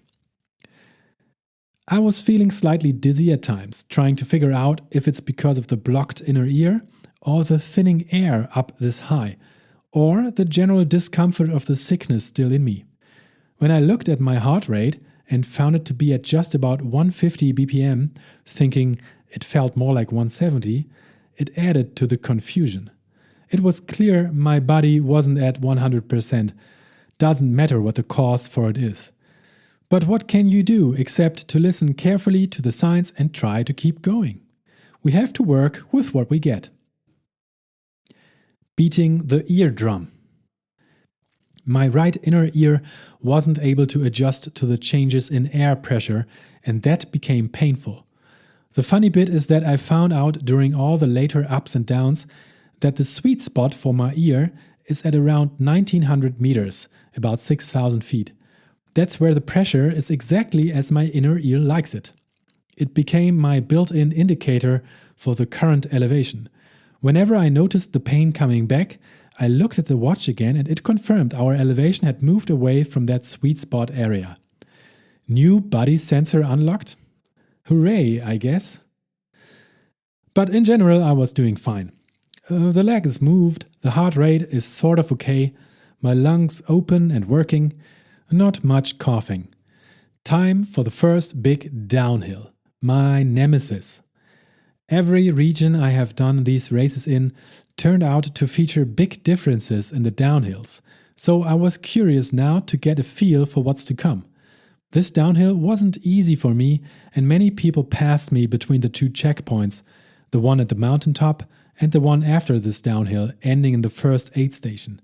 I was feeling slightly dizzy at times, trying to figure out if it's because of the blocked inner ear or the thinning air up this high, or the general discomfort of the sickness still in me. When I looked at my heart rate and found it to be at just about 150 BPM, thinking it felt more like 170, it added to the confusion. It was clear my body wasn't at 100%. Doesn't matter what the cause for it is. But what can you do except to listen carefully to the signs and try to keep going? We have to work with what we get. Beating the eardrum. My right inner ear wasn't able to adjust to the changes in air pressure, and that became painful. The funny bit is that I found out during all the later ups and downs that the sweet spot for my ear is at around 1900 meters, about 6,000 feet. That's where the pressure is exactly as my inner ear likes it. It became my built-in indicator for the current elevation. Whenever I noticed the pain coming back, I looked at the watch again and it confirmed our elevation had moved away from that sweet spot area. New body sensor unlocked? Hooray, I guess. But in general, I was doing fine. The leg is moved, the heart rate is sort of okay, my lungs open and working, not much coughing. Time for the first big downhill, my nemesis. Every region I have done these races in turned out to feature big differences in the downhills, so I was curious now to get a feel for what's to come. This downhill wasn't easy for me, and many people passed me between the two checkpoints, the one at the mountaintop and the one after this downhill, ending in the first aid station.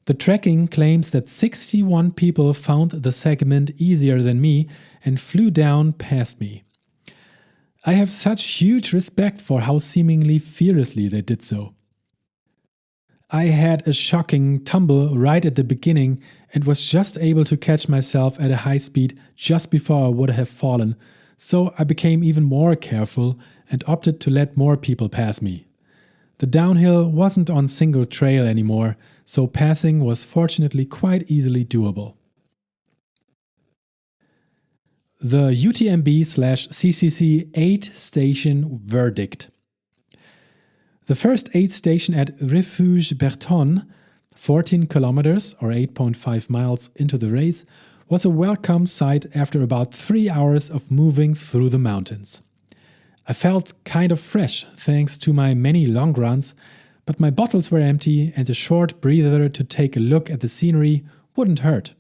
The tracking claims that 61 people found the segment easier than me and flew down past me. I have such huge respect for how seemingly fearlessly they did so. I had a shocking tumble right at the beginning and was just able to catch myself at a high speed just before I would have fallen, so I became even more careful and opted to let more people pass me. The downhill wasn't on single trail anymore, so passing was fortunately quite easily doable. The UTMB/CCC 8-station verdict. The first aid station at Refuge Berton, 14 kilometers or 8.5 miles into the race, was a welcome sight after about 3 hours of moving through the mountains. I felt kind of fresh thanks to my many long runs, but my bottles were empty and a short breather to take a look at the scenery wouldn't hurt.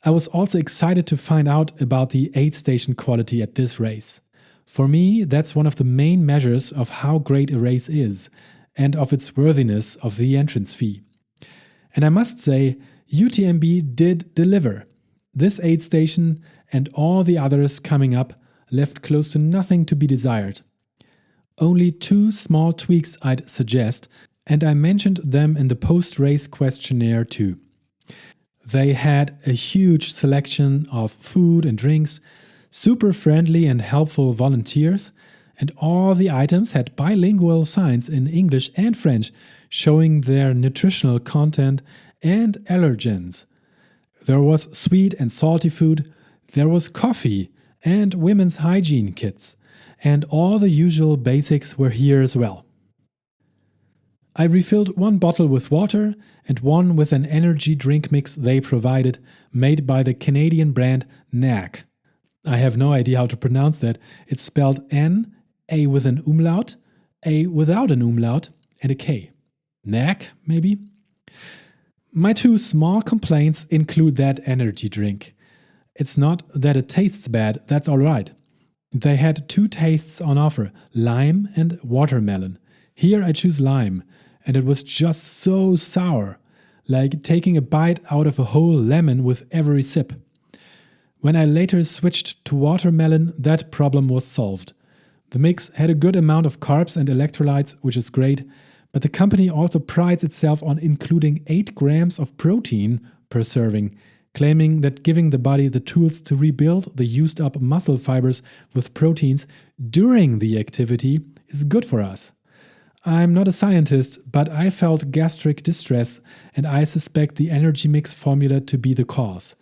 I was also excited to find out about the aid station quality at this race. For me, that's one of the main measures of how great a race is and of its worthiness of the entrance fee. And I must say, UTMB did deliver. This aid station and all the others coming up left close to nothing to be desired. Only 2 small tweaks I'd suggest, and I mentioned them in the post-race questionnaire too. They had a huge selection of food and drinks, super friendly and helpful volunteers, and all the items had bilingual signs in English and French showing their nutritional content and allergens. There was sweet and salty food, there was coffee and women's hygiene kits, and all the usual basics were here as well. I refilled 1 bottle with water and 1 with an energy drink mix they provided, made by the Canadian brand NAC. I have no idea how to pronounce that. It's spelled N, A with an umlaut, A without an umlaut, and a K. NAC, maybe? My 2 small complaints include that energy drink. It's not that it tastes bad, that's alright. They had 2 tastes on offer, lime and watermelon. Here I choose lime, and it was just so sour, like taking a bite out of a whole lemon with every sip. When I later switched to watermelon, that problem was solved. The mix had a good amount of carbs and electrolytes, which is great, but the company also prides itself on including 8 grams of protein per serving, claiming that giving the body the tools to rebuild the used up muscle fibers with proteins during the activity is good for us. I'm not a scientist, but I felt gastric distress and I suspect the energy mix formula to be the cause.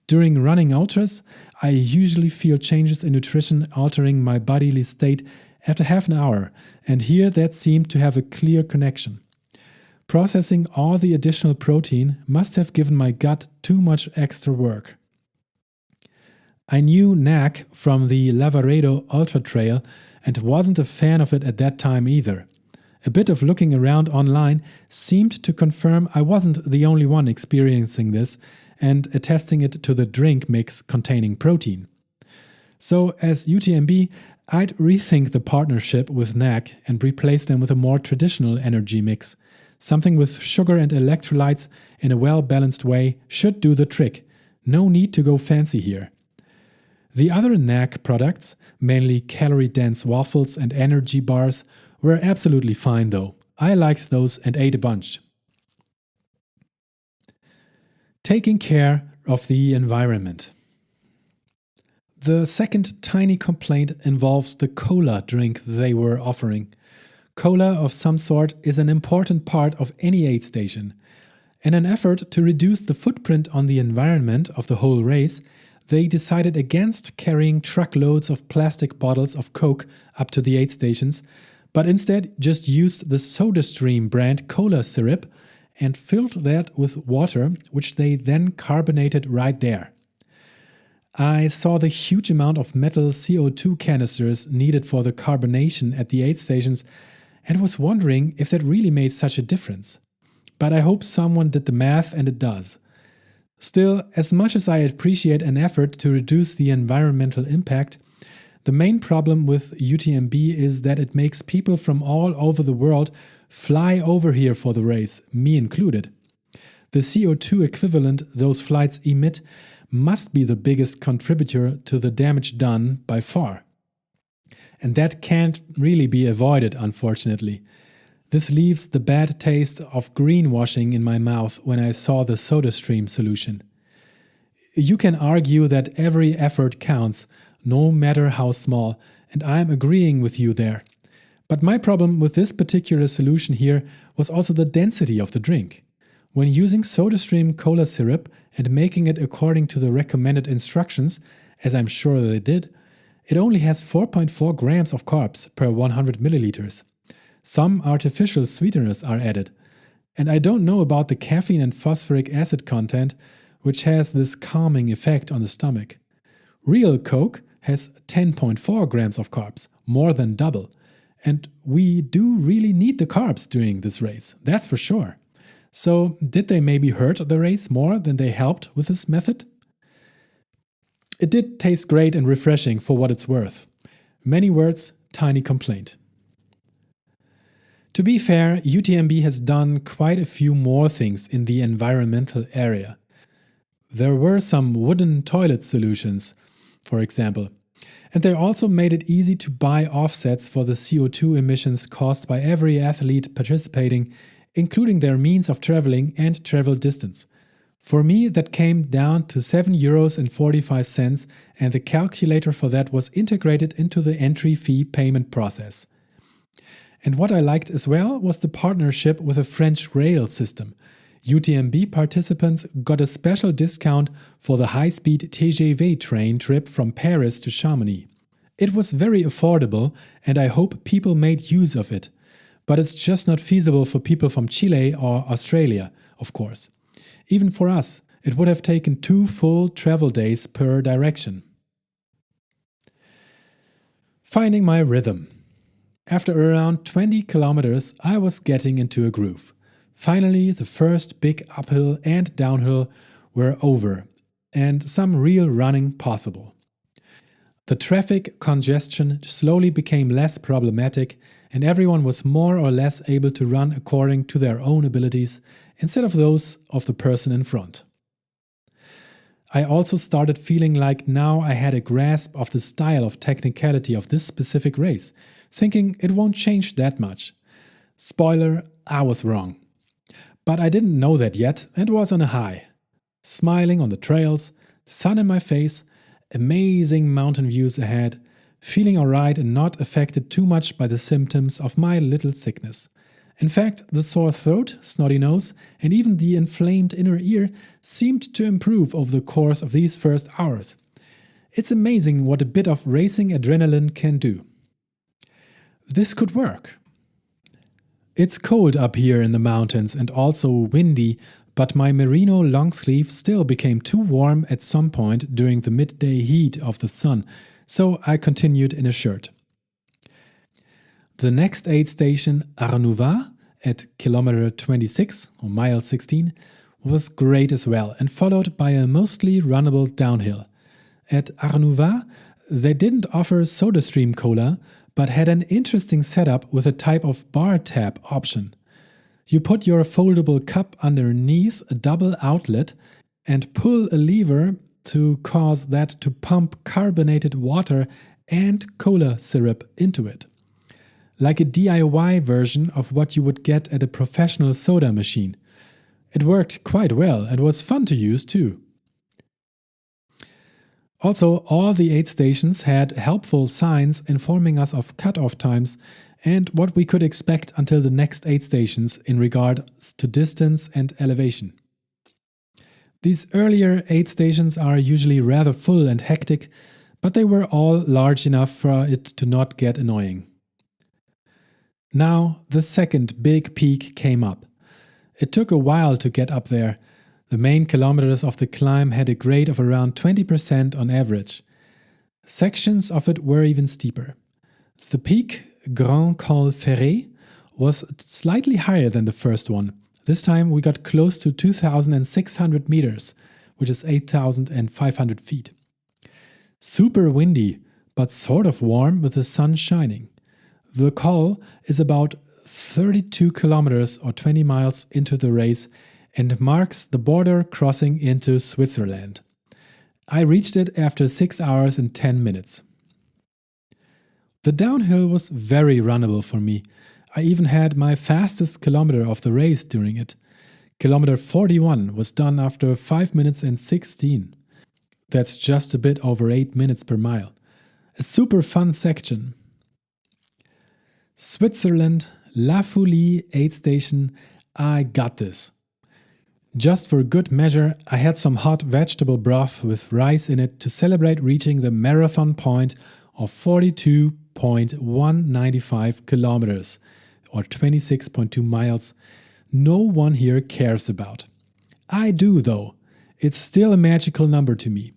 During running ultras, I usually feel changes in nutrition altering my bodily state after half an hour, and here that seemed to have a clear connection. Processing all the additional protein must have given my gut too much extra work. I knew NAC from the Lavaredo Ultra Trail and wasn't a fan of it at that time either. A bit of looking around online seemed to confirm I wasn't the only one experiencing this, and attesting it to the drink mix containing protein. So as UTMB, I'd rethink the partnership with NAC and replace them with a more traditional energy mix. Something with sugar and electrolytes in a well-balanced way should do the trick. No need to go fancy here. The other NAC products, mainly calorie-dense waffles and energy bars, were absolutely fine though. I liked those and ate a bunch. Taking care of the environment. The second tiny complaint involves the cola drink they were offering. Cola of some sort is an important part of any aid station. In an effort to reduce the footprint on the environment of the whole race, they decided against carrying truckloads of plastic bottles of Coke up to the aid stations, but instead just used the SodaStream brand cola syrup and filled that with water, which they then carbonated right there. I saw the huge amount of metal CO2 canisters needed for the carbonation at the aid stations and was wondering if that really made such a difference. But I hope someone did the math and it does. Still, as much as I appreciate an effort to reduce the environmental impact, the main problem with UTMB is that it makes people from all over the world fly over here for the race, me included. The CO2 equivalent those flights emit must be the biggest contributor to the damage done by far. And that can't really be avoided, unfortunately. This leaves the bad taste of greenwashing in my mouth when I saw the SodaStream solution. You can argue that every effort counts, no matter how small, and I'm agreeing with you there. But my problem with this particular solution here was also the density of the drink. When using SodaStream cola syrup and making it according to the recommended instructions, as I'm sure they did, it only has 4.4 grams of carbs per 100 milliliters. Some artificial sweeteners are added. And I don't know about the caffeine and phosphoric acid content, which has this calming effect on the stomach. Real Coke has 10.4 grams of carbs, more than double. And we do really need the carbs during this race, that's for sure. So, did they maybe hurt the race more than they helped with this method? It did taste great and refreshing for what it's worth. Many words, tiny complaint. To be fair, UTMB has done quite a few more things in the environmental area. There were some wooden toilet solutions, for example. And they also made it easy to buy offsets for the CO2 emissions caused by every athlete participating, including their means of traveling and travel distance. For me, that came down to €7.45, and the calculator for that was integrated into the entry fee payment process. And what I liked as well was the partnership with a French rail system. UTMB participants got a special discount for the high-speed TGV train trip from Paris to Chamonix. It was very affordable, and I hope people made use of it. But it's just not feasible for people from Chile or Australia, of course. Even for us, it would have taken 2 full travel days per direction. Finding my rhythm. After around 20 kilometers, I was getting into a groove. Finally, the first big uphill and downhill were over, and some real running possible. The traffic congestion slowly became less problematic, and everyone was more or less able to run according to their own abilities instead of those of the person in front. I also started feeling like now I had a grasp of the style of technicality of this specific race, thinking it won't change that much. Spoiler, I was wrong. But I didn't know that yet and was on a high. Smiling on the trails, sun in my face, amazing mountain views ahead, feeling alright and not affected too much by the symptoms of my little sickness. In fact, the sore throat, snotty nose, and even the inflamed inner ear seemed to improve over the course of these first hours. It's amazing what a bit of racing adrenaline can do. This could work. It's cold up here in the mountains and also windy, but my merino long sleeve still became too warm at some point during the midday heat of the sun, so I continued in a shirt. The next aid station, Arnouva, at kilometer 26 or mile 16, was great as well and followed by a mostly runnable downhill. At Arnouva, they didn't offer SodaStream cola, but had an interesting setup with a type of bar tab option. You put your foldable cup underneath a double outlet and pull a lever to cause that to pump carbonated water and cola syrup into it. Like a DIY version of what you would get at a professional soda machine. It worked quite well and was fun to use too. Also, all the aid stations had helpful signs informing us of cutoff times and what we could expect until the next aid stations in regards to distance and elevation. These earlier aid stations are usually rather full and hectic, but they were all large enough for it to not get annoying. Now, the second big peak came up. It took a while to get up there. The main kilometers of the climb had a grade of around 20% on average. Sections of it were even steeper. The peak, Grand Col Ferré, was slightly higher than the first one. This time we got close to 2,600 meters, which is 8,500 feet. Super windy, but sort of warm with the sun shining. The col is about 32 kilometers or 20 miles into the race and marks the border crossing into Switzerland. I reached it after 6 hours and 10 minutes. The downhill was very runnable for me. I even had my fastest kilometer of the race during it. Kilometer 41 was done after 5 minutes and 16. That's just a bit over 8 minutes per mile. A super fun section. Switzerland, La Foulie aid station. I got this. Just for good measure, I had some hot vegetable broth with rice in it to celebrate reaching the marathon point of 42.195 kilometers or 26.2 miles. No one here cares about. I do, though. It's still a magical number to me.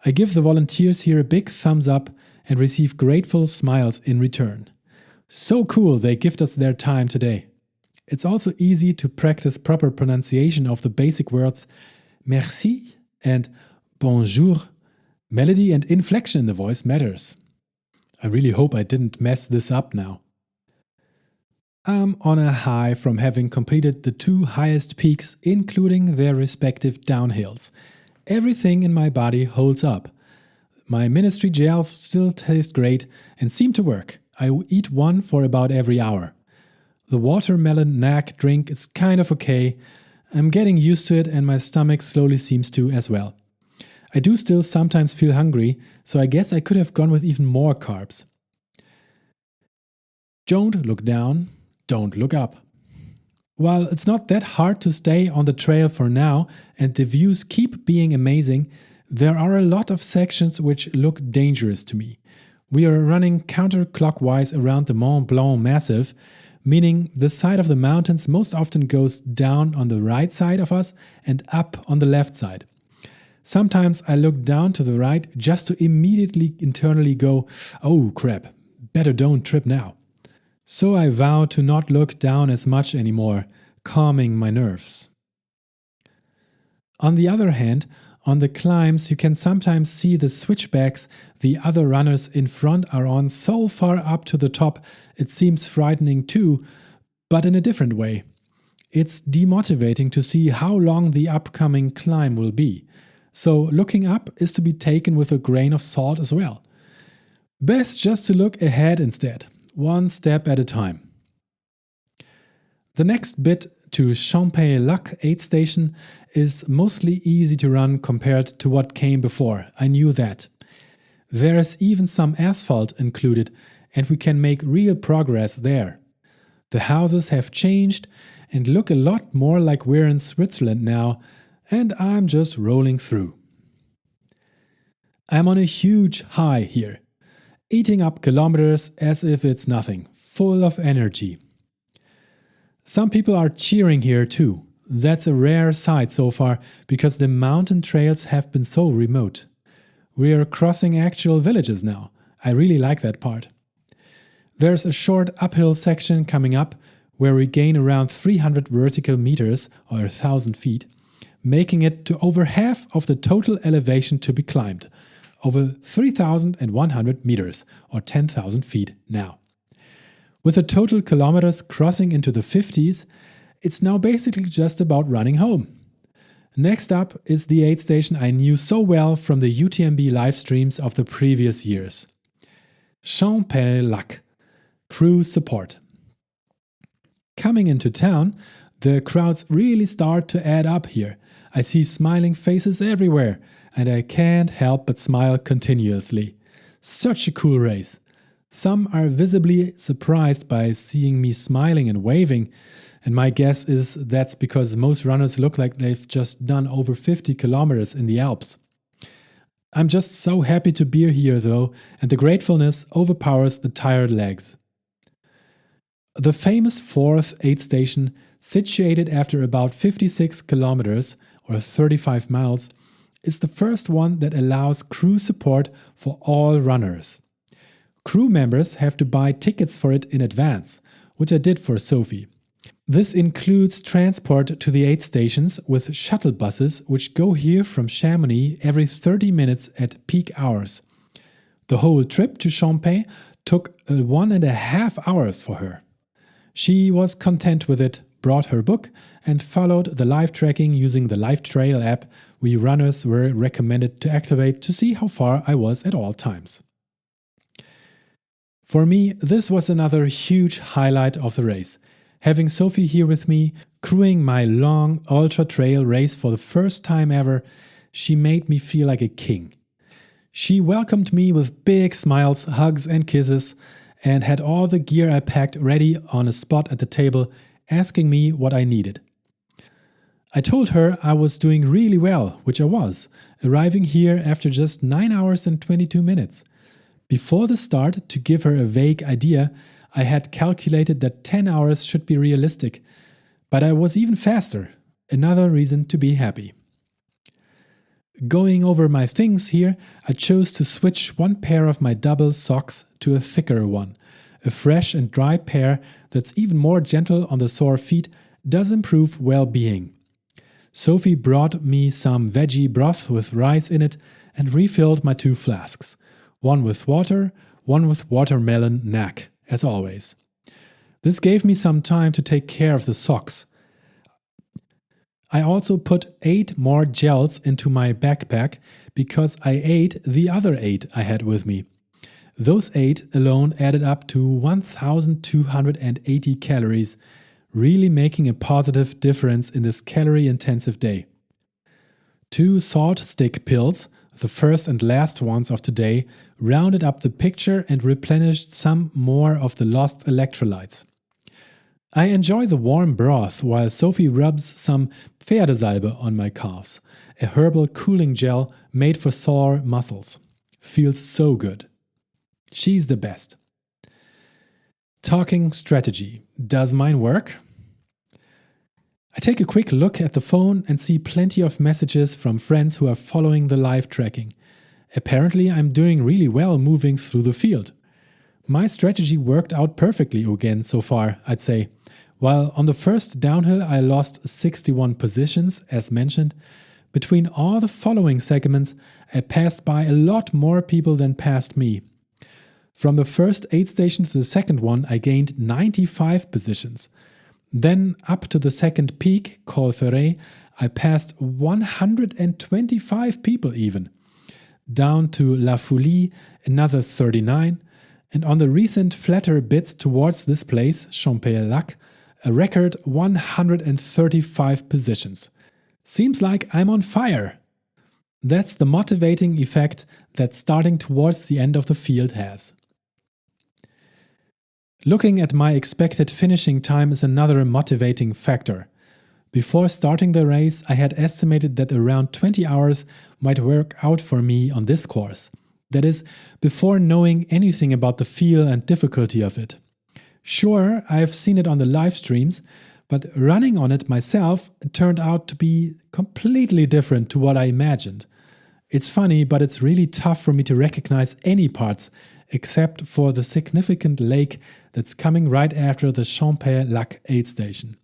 I give the volunteers here a big thumbs up and receive grateful smiles in return. So cool they gift us their time today. It's also easy to practice proper pronunciation of the basic words merci and bonjour. Melody and inflection in the voice matters. I really hope I didn't mess this up now. I'm on a high from having completed the 2 highest peaks, including their respective downhills. Everything in my body holds up. My ministry gels still taste great and seem to work. I eat one for about every hour. The watermelon knack drink is kind of okay. I'm getting used to it and my stomach slowly seems to as well. I do still sometimes feel hungry, so I guess I could have gone with even more carbs. Don't look down, don't look up. While it's not that hard to stay on the trail for now and the views keep being amazing, there are a lot of sections which look dangerous to me. We are running counterclockwise around the Mont-Blanc massif, meaning the side of the mountains most often goes down on the right side of us and up on the left side. Sometimes I look down to the right just to immediately internally go, oh crap, better don't trip now. So I vow to not look down as much anymore, calming my nerves. On the other hand, on the climbs you can sometimes see the switchbacks the other runners in front are on so far up to the top it seems frightening too, but in a different way. It's demotivating to see how long the upcoming climb will be, so looking up is to be taken with a grain of salt as well. Best just to look ahead instead, one step at a time. The next bit to Mont-Blanc aid station is mostly easy to run compared to what came before, I knew that. There is even some asphalt included and we can make real progress there. The houses have changed and look a lot more like we're in Switzerland now, and I'm just rolling through. I'm on a huge high here, eating up kilometers as if it's nothing, full of energy. Some people are cheering here too. That's a rare sight so far because the mountain trails have been so remote. We are crossing actual villages now. I really like that part. There's a short uphill section coming up where we gain around 300 vertical meters or 1,000 feet, making it to over half of the total elevation to be climbed, over 3,100 meters or 10,000 feet now. With the total kilometers crossing into the 50s, it's now basically just about running home. Next up is the aid station I knew so well from the UTMB live streams of the previous years. Mont-Blanc, crew support. Coming into town, the crowds really start to add up here. I see smiling faces everywhere, and I can't help but smile continuously. Such a cool race. Some are visibly surprised by seeing me smiling and waving, and my guess is that's because most runners look like they've just done over 50 kilometers in the Alps. I'm just so happy to be here though, and the gratefulness overpowers the tired legs. The famous fourth aid station, situated after about 56 kilometers or 35 miles, is the first one that allows crew support for all runners. Crew members have to buy tickets for it in advance, which I did for Sophie. This includes transport to the aid stations with shuttle buses which go here from Chamonix every 30 minutes at peak hours. The whole trip to Mont-Blanc took 1.5 hours for her. She was content with it, brought her book, and followed the live tracking using the Live Trail app we runners were recommended to activate to see how far I was at all times. For me, this was another huge highlight of the race. Having Sophie here with me, crewing my long ultra trail race for the first time ever, she made me feel like a king. She welcomed me with big smiles, hugs and kisses, and had all the gear I packed ready on a spot at the table, asking me what I needed. I told her I was doing really well, which I was, arriving here after just 9 hours and 22 minutes. Before the start, to give her a vague idea, I had calculated that 10 hours should be realistic, but I was even faster. Another reason to be happy. Going over my things here, I chose to switch one pair of my double socks to a thicker one. A fresh and dry pair that's even more gentle on the sore feet does improve well-being. Sophie brought me some veggie broth with rice in it and refilled my 2 flasks. One with water, one with watermelon knack, as always. This gave me some time to take care of the socks. I also put 8 more gels into my backpack because I ate the other 8 I had with me. Those 8 alone added up to 1,280 calories, really making a positive difference in this calorie-intensive day. 2 salt stick pills, the first and last ones of today, rounded up the picture and replenished some more of the lost electrolytes. I enjoy the warm broth while Sophie rubs some Pferdesalbe on my calves, a herbal cooling gel made for sore muscles. Feels so good. She's the best. Talking strategy. Does mine work? I take a quick look at the phone and see plenty of messages from friends who are following the live tracking. Apparently, I'm doing really well moving through the field. My strategy worked out perfectly again so far, I'd say. While on the first downhill I lost 61 positions, as mentioned, between all the following segments I passed by a lot more people than passed me. From the first aid station to the second one I gained 95 positions. Then up to the second peak, Col Ferret, I passed 125 people even. Down to La Foulie, another 39, and on the recent flatter bits towards this place, Mont-Blanc, a record 135 positions. Seems like I'm on fire. That's the motivating effect that starting towards the end of the field has. Looking at my expected finishing time is another motivating factor. Before starting the race, I had estimated that around 20 hours might work out for me on this course. That is, before knowing anything about the feel and difficulty of it. Sure, I've seen it on the live streams, but running on it myself turned out to be completely different to what I imagined. It's funny, but it's really tough for me to recognize any parts except for the significant lake that's coming right after the Mont-Blanc aid station.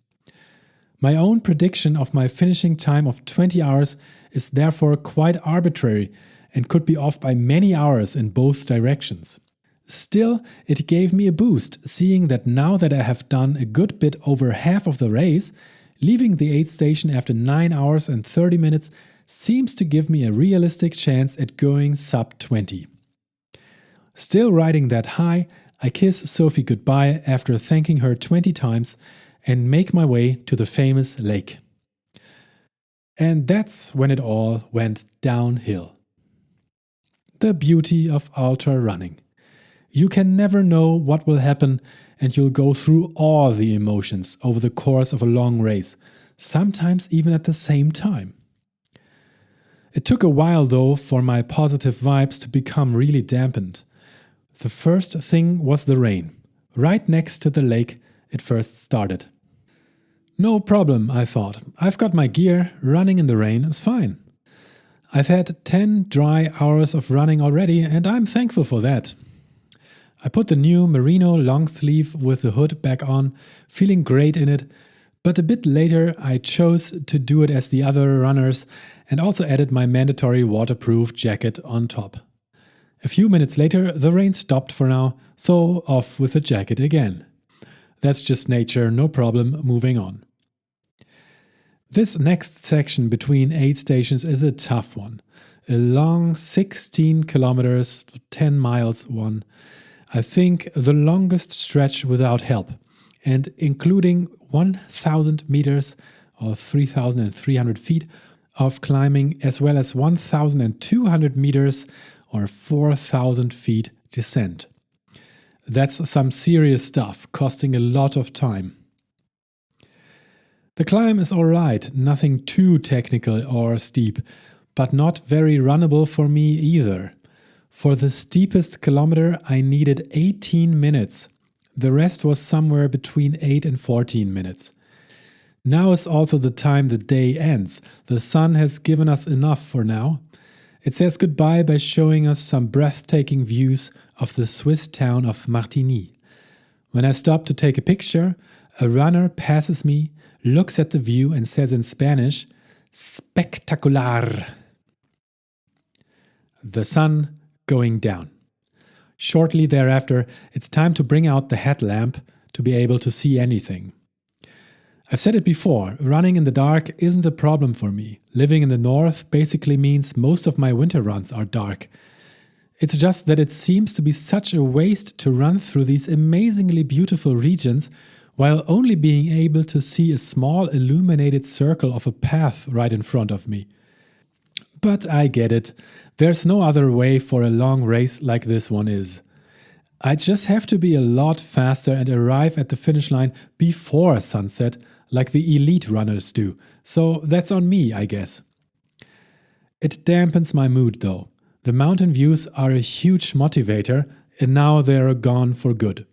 My own prediction of my finishing time of 20 hours is therefore quite arbitrary and could be off by many hours in both directions. Still, it gave me a boost, seeing that now that I have done a good bit over half of the race, leaving the aid station after 9 hours and 30 minutes seems to give me a realistic chance at going sub 20. Still riding that high, I kiss Sophie goodbye after thanking her 20 times and make my way to the famous lake. And that's when it all went downhill. The beauty of ultra running. You can never know what will happen, and you'll go through all the emotions over the course of a long race, sometimes even at the same time. It took a while though for my positive vibes to become really dampened. The first thing was the rain. Right next to the lake it first started. No problem, I thought. I've got my gear, running in the rain is fine. I've had 10 dry hours of running already, and I'm thankful for that. I put the new merino long sleeve with the hood back on, feeling great in it, but a bit later I chose to do it as the other runners and also added my mandatory waterproof jacket on top. A few minutes later the rain stopped for now, so off with the jacket again. That's just nature, no problem, moving on. This next section between aid stations is a tough one. A long 16 kilometers, 10 miles one. I think the longest stretch without help, and including 1,000 meters or 3,300 feet of climbing, as well as 1,200 meters or 4,000 feet descent. That's some serious stuff, costing a lot of time. The climb is alright, nothing too technical or steep, but not very runnable for me either. For the steepest kilometer, I needed 18 minutes. The rest was somewhere between 8 and 14 minutes. Now is also the time the day ends. The sun has given us enough for now. It says goodbye by showing us some breathtaking views of the Swiss town of Martigny. When I stop to take a picture, a runner passes me, looks at the view and says in Spanish, "Spectacular." The sun going down. Shortly thereafter, it's time to bring out the headlamp to be able to see anything. I've said it before, running in the dark isn't a problem for me. Living in the north basically means most of my winter runs are dark. It's just that it seems to be such a waste to run through these amazingly beautiful regions while only being able to see a small illuminated circle of a path right in front of me. But I get it. There's no other way for a long race like this one is. I just have to be a lot faster and arrive at the finish line before sunset, like the elite runners do. So that's on me, I guess. It dampens my mood though. The mountain views are a huge motivator, and now they're gone for good.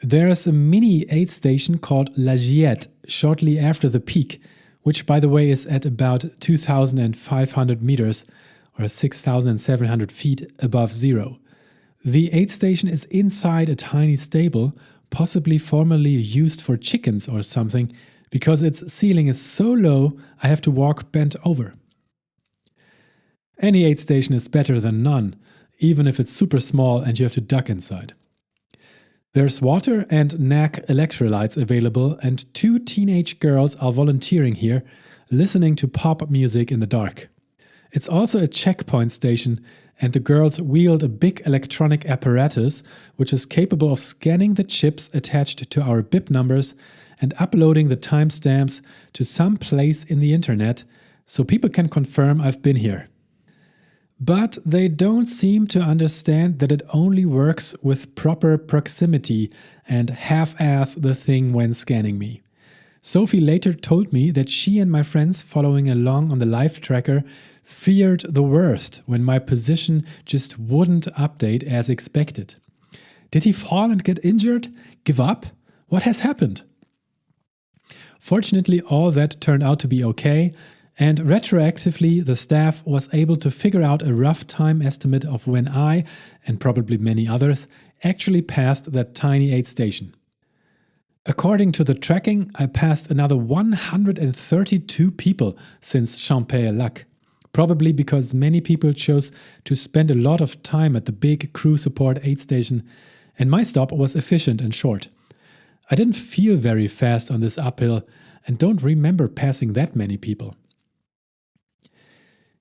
There's a mini aid station called La Giette shortly after the peak, which by the way is at about 2,500 meters or 6,700 feet above zero. The aid station is inside a tiny stable, possibly formerly used for chickens or something, because its ceiling is so low I have to walk bent over. Any aid station is better than none, even if it's super small and you have to duck inside. There's water and NAC electrolytes available, and 2 teenage girls are volunteering here, listening to pop music in the dark. It's also a checkpoint station, and the girls wield a big electronic apparatus which is capable of scanning the chips attached to our bib numbers and uploading the timestamps to some place in the internet so people can confirm I've been here. But they don't seem to understand that it only works with proper proximity and half-ass the thing when scanning me. Sophie later told me that she and my friends following along on the live tracker feared the worst when my position just wouldn't update as expected. Did he fall and get injured? Give up? What has happened? Fortunately, all that turned out to be okay, and retroactively the staff was able to figure out a rough time estimate of when I, and probably many others, actually passed that tiny aid station. According to the tracking, I passed another 132 people since Mont-Blanc, probably because many people chose to spend a lot of time at the big crew support aid station, and my stop was efficient and short. I didn't feel very fast on this uphill and don't remember passing that many people.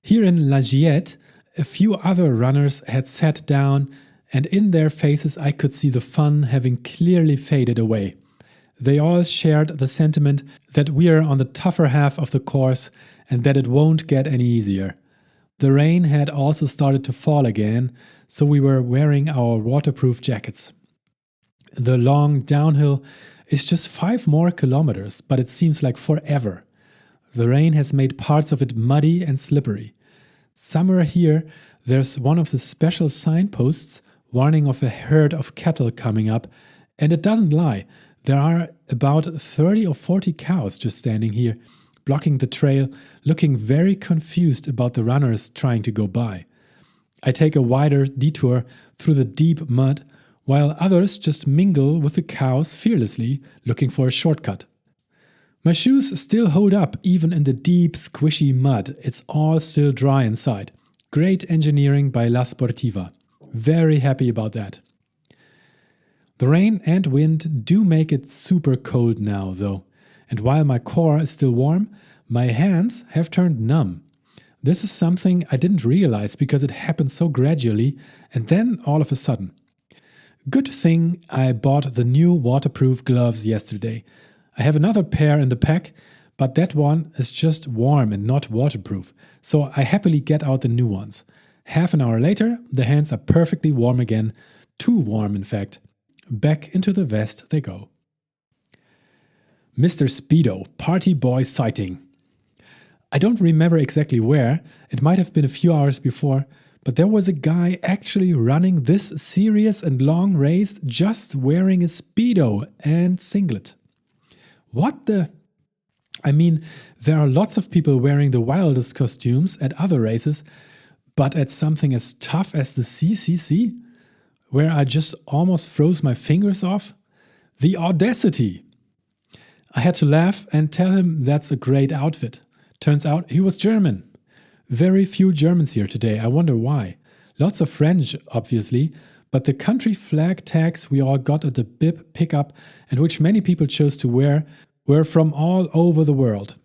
Here in La Giette, a few other runners had sat down, and in their faces I could see the fun having clearly faded away. They all shared the sentiment that we're on the tougher half of the course and that it won't get any easier. The rain had also started to fall again, so we were wearing our waterproof jackets. The long downhill is just 5 more kilometers, but it seems like forever. The rain has made parts of it muddy and slippery. Somewhere here, there's one of the special signposts warning of a herd of cattle coming up, and it doesn't lie. There are about 30 or 40 cows just standing here, blocking the trail, looking very confused about the runners trying to go by. I take a wider detour through the deep mud, while others just mingle with the cows fearlessly, looking for a shortcut. My shoes still hold up even in the deep, squishy mud. It's all still dry inside. Great engineering by La Sportiva. Very happy about that. The rain and wind do make it super cold now, though. And while my core is still warm, my hands have turned numb. This is something I didn't realize because it happened so gradually and then all of a sudden. Good thing I bought the new waterproof gloves yesterday. I have another pair in the pack, but that one is just warm and not waterproof, so I happily get out the new ones. Half an hour later, the hands are perfectly warm again, too warm in fact. Back into the vest they go. Mr. Speedo, party boy sighting. I don't remember exactly where, it might have been a few hours before, but there was a guy actually running this serious and long race just wearing a Speedo and singlet. What the? I mean, there are lots of people wearing the wildest costumes at other races, but at something as tough as the CCC, where I just almost froze my fingers off? The audacity! I had to laugh and tell him that's a great outfit. Turns out he was German. Very few Germans here today, I wonder why. Lots of French, obviously, but the country flag tags we all got at the bib pickup and which many people chose to wear were from all over the world.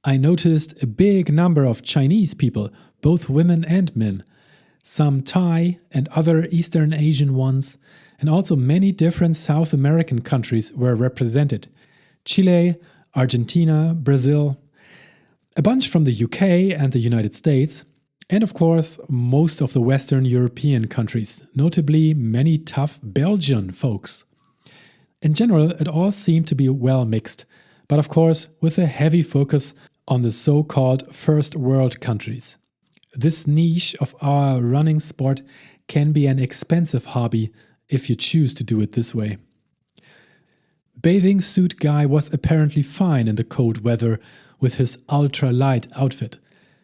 I noticed a big number of Chinese people, both women and men, some Thai and other Eastern Asian ones, and also many different South American countries were represented. Chile, Argentina, Brazil, a bunch from the UK and the United States, and of course most of the Western European countries, notably many tough Belgian folks. In general, it all seemed to be well mixed, but of course with a heavy focus on the so-called first world countries. This niche of our running sport can be an expensive hobby if you choose to do it this way. Bathing suit guy was apparently fine in the cold weather with his ultra-light outfit.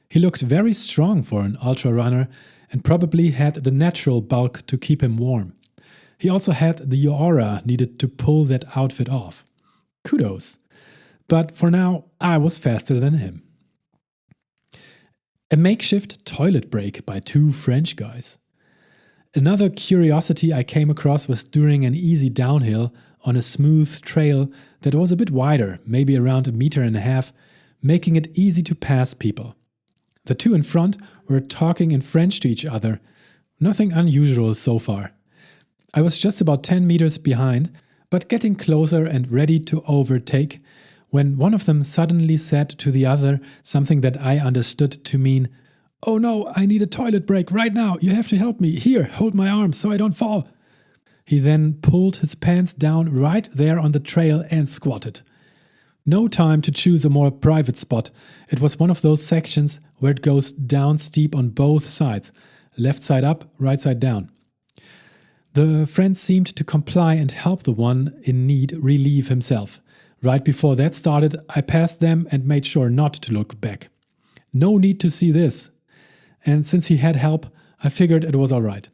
He looked very strong for an ultra-runner and probably had the natural bulk to keep him warm. He also had the aura needed to pull that outfit off. Kudos. But for now, I was faster than him. A makeshift toilet break by two French guys. Another curiosity I came across was during an easy downhill on a smooth trail that was a bit wider, maybe around 1.5 meters, making it easy to pass people. The two in front were talking in French to each other. Nothing unusual so far. I was just about 10 meters behind, but getting closer and ready to overtake, when one of them suddenly said to the other something that I understood to mean, "Oh no, I need a toilet break right now, you have to help me, here, hold my arm so I don't fall." He then pulled his pants down right there on the trail and squatted. No time to choose a more private spot. It was one of those sections where it goes down steep on both sides, left side up, right side down. The friend seemed to comply and help the one in need relieve himself. Right before that started, I passed them and made sure not to look back. No need to see this. And since he had help, I figured it was all right.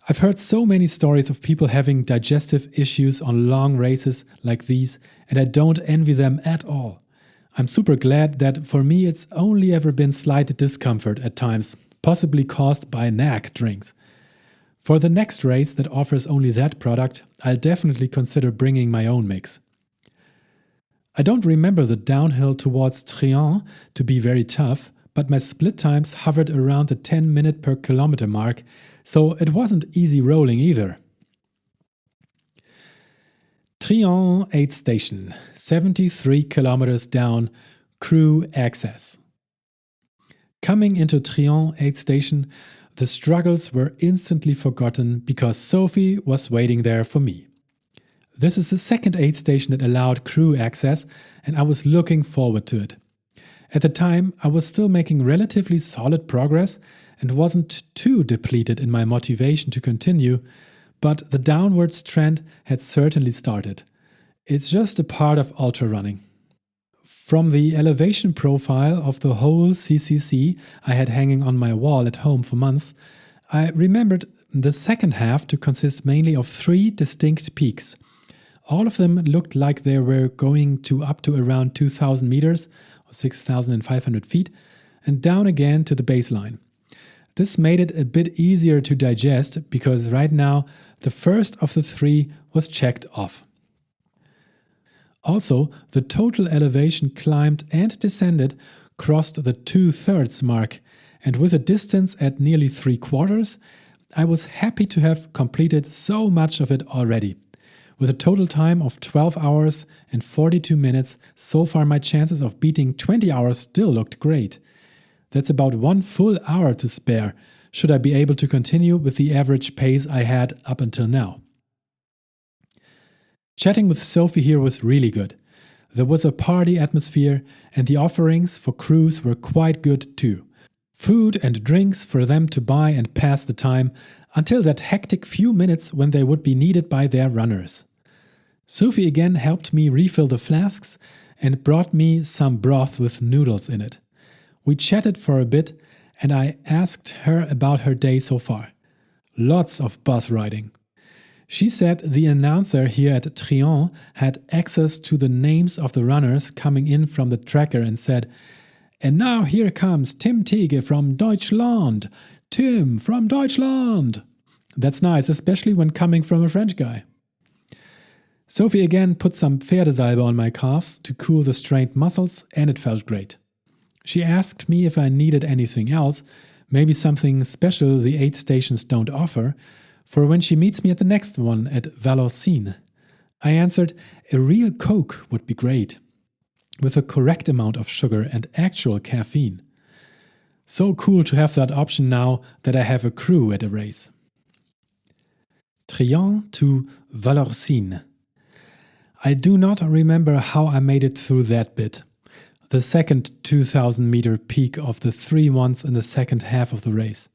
I've heard so many stories of people having digestive issues on long races like these, and I don't envy them at all. I'm super glad that for me it's only ever been slight discomfort at times, possibly caused by NAC drinks. For the next race that offers only that product, I'll definitely consider bringing my own mix. I don't remember the downhill towards Trian to be very tough, but my split times hovered around the 10-minute per kilometer mark, so it wasn't easy rolling either. Trian aid station, 73 kilometers down, crew access. Coming into Trian aid station, the struggles were instantly forgotten because Sophie was waiting there for me. This is the second aid station that allowed crew access, and I was looking forward to it. At the time, I was still making relatively solid progress and wasn't too depleted in my motivation to continue, but the downwards trend had certainly started. It's just a part of ultra running. From the elevation profile of the whole CCC I had hanging on my wall at home for months, I remembered the second half to consist mainly of 3 distinct peaks. All of them looked like they were going to up to around 2,000 meters, or 6,500 feet, and down again to the baseline. This made it a bit easier to digest because right now the first of the 3 was checked off. Also, the total elevation climbed and descended crossed the 2/3 mark, and with a distance at nearly 3/4, I was happy to have completed so much of it already. With a total time of 12 hours and 42 minutes, so far my chances of beating 20 hours still looked great. That's about 1 full hour to spare, should I be able to continue with the average pace I had up until now. Chatting with Sophie here was really good. There was a party atmosphere, and the offerings for crews were quite good too. Food and drinks for them to buy and pass the time until that hectic few minutes when they would be needed by their runners. Sophie again helped me refill the flasks and brought me some broth with noodles in it. We chatted for a bit, and I asked her about her day so far. Lots of bus riding. She said the announcer here at Trient had access to the names of the runners coming in from the tracker and said, "And now here comes Tim Tege from Deutschland. Tim from Deutschland." That's nice, especially when coming from a French guy. Sophie again put some Pferdesalbe on my calves to cool the strained muscles, and it felt great. She asked me if I needed anything else, maybe something special the 8 stations don't offer, for when she meets me at the next one at Vallorcine. I answered a real Coke would be great, with the correct amount of sugar and actual caffeine. So cool to have that option now that I have a crew at a race. Trient to Vallorcine. I do not remember how I made it through that bit. The second 2,000-meter peak of the 3 ones in the second half of the race.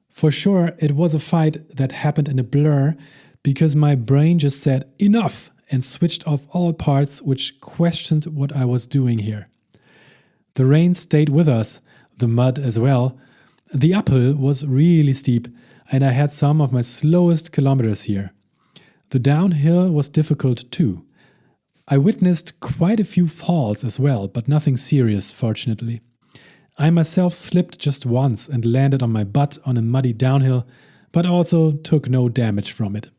For sure, it was a fight that happened in a blur because my brain just said enough and switched off all parts which questioned what I was doing here. The rain stayed with us, the mud as well. The uphill was really steep and I had some of my slowest kilometers here. The downhill was difficult too. I witnessed quite a few falls as well, but nothing serious, fortunately. I myself slipped just once and landed on my butt on a muddy downhill, but also took no damage from it.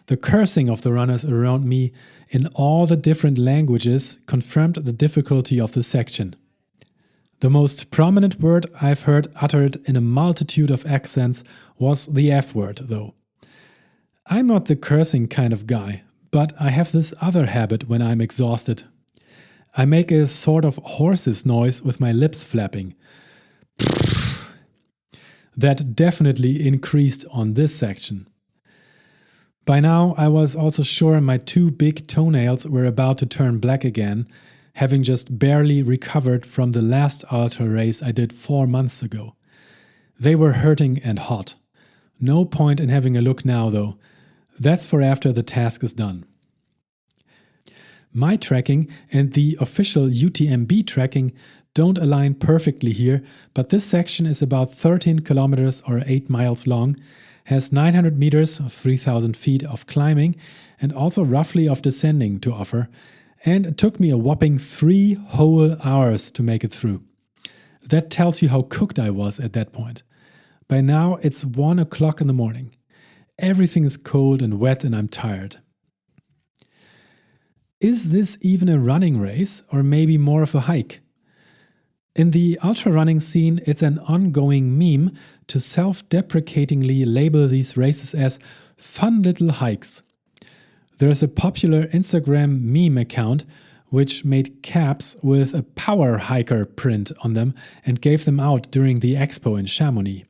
The cursing of the runners around me in all the different languages confirmed the difficulty of the section. The most prominent word I've heard uttered in a multitude of accents was the F word, though. I'm not the cursing kind of guy, but I have this other habit when I'm exhausted. I make a sort of horse's noise with my lips flapping. That definitely increased on this section. By now, I was also sure my 2 big toenails were about to turn black again, having just barely recovered from the last ultra race I did 4 months ago. They were hurting and hot. No point in having a look now, though. That's for after the task is done. My tracking and the official UTMB tracking don't align perfectly here, but this section is about 13 kilometers or 8 miles long, has 900 meters, 3,000 feet of climbing, and also roughly of descending to offer, and it took me a whopping 3 whole hours to make it through. That tells you how cooked I was at that point. By now it's 1 o'clock in the morning. Everything is cold and wet and I'm tired. Is this even a running race or maybe more of a hike? In the ultra running scene, it's an ongoing meme to self-deprecatingly label these races as fun little hikes. There's a popular Instagram meme account which made caps with a power hiker print on them and gave them out during the expo in Chamonix.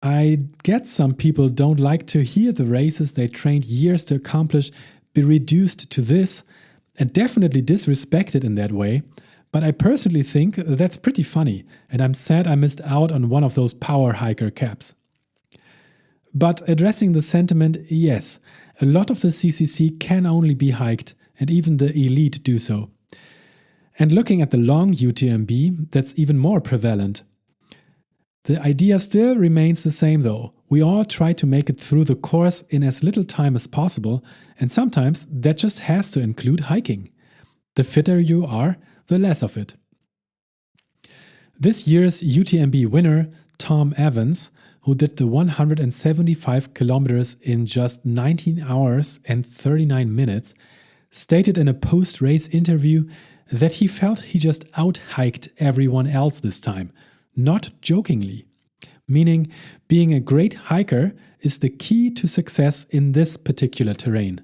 I get some people don't like to hear the races they trained years to accomplish be reduced to this and definitely disrespected in that way, but I personally think that's pretty funny and I'm sad I missed out on one of those power hiker caps. But addressing the sentiment, yes, a lot of the CCC can only be hiked and even the elite do so. And looking at the long UTMB, that's even more prevalent. The idea still remains the same though. We all try to make it through the course in as little time as possible, and sometimes that just has to include hiking. The fitter you are, the less of it. This year's UTMB winner, Tom Evans, who did the 175 kilometers in just 19 hours and 39 minutes, stated in a post-race interview that he felt he just out-hiked everyone else this time, not jokingly. Meaning, being a great hiker is the key to success in this particular terrain.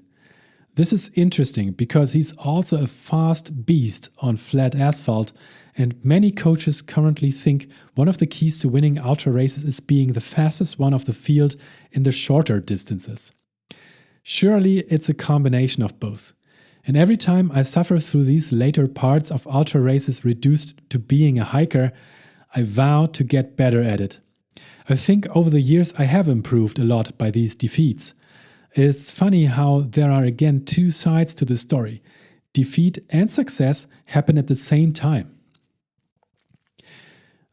This is interesting because he's also a fast beast on flat asphalt, and many coaches currently think one of the keys to winning ultra races is being the fastest one of the field in the shorter distances. Surely it's a combination of both. And every time I suffer through these later parts of ultra races reduced to being a hiker, I vow to get better at it. I think over the years I have improved a lot by these defeats. It's funny how there are again two sides to the story. Defeat and success happen at the same time.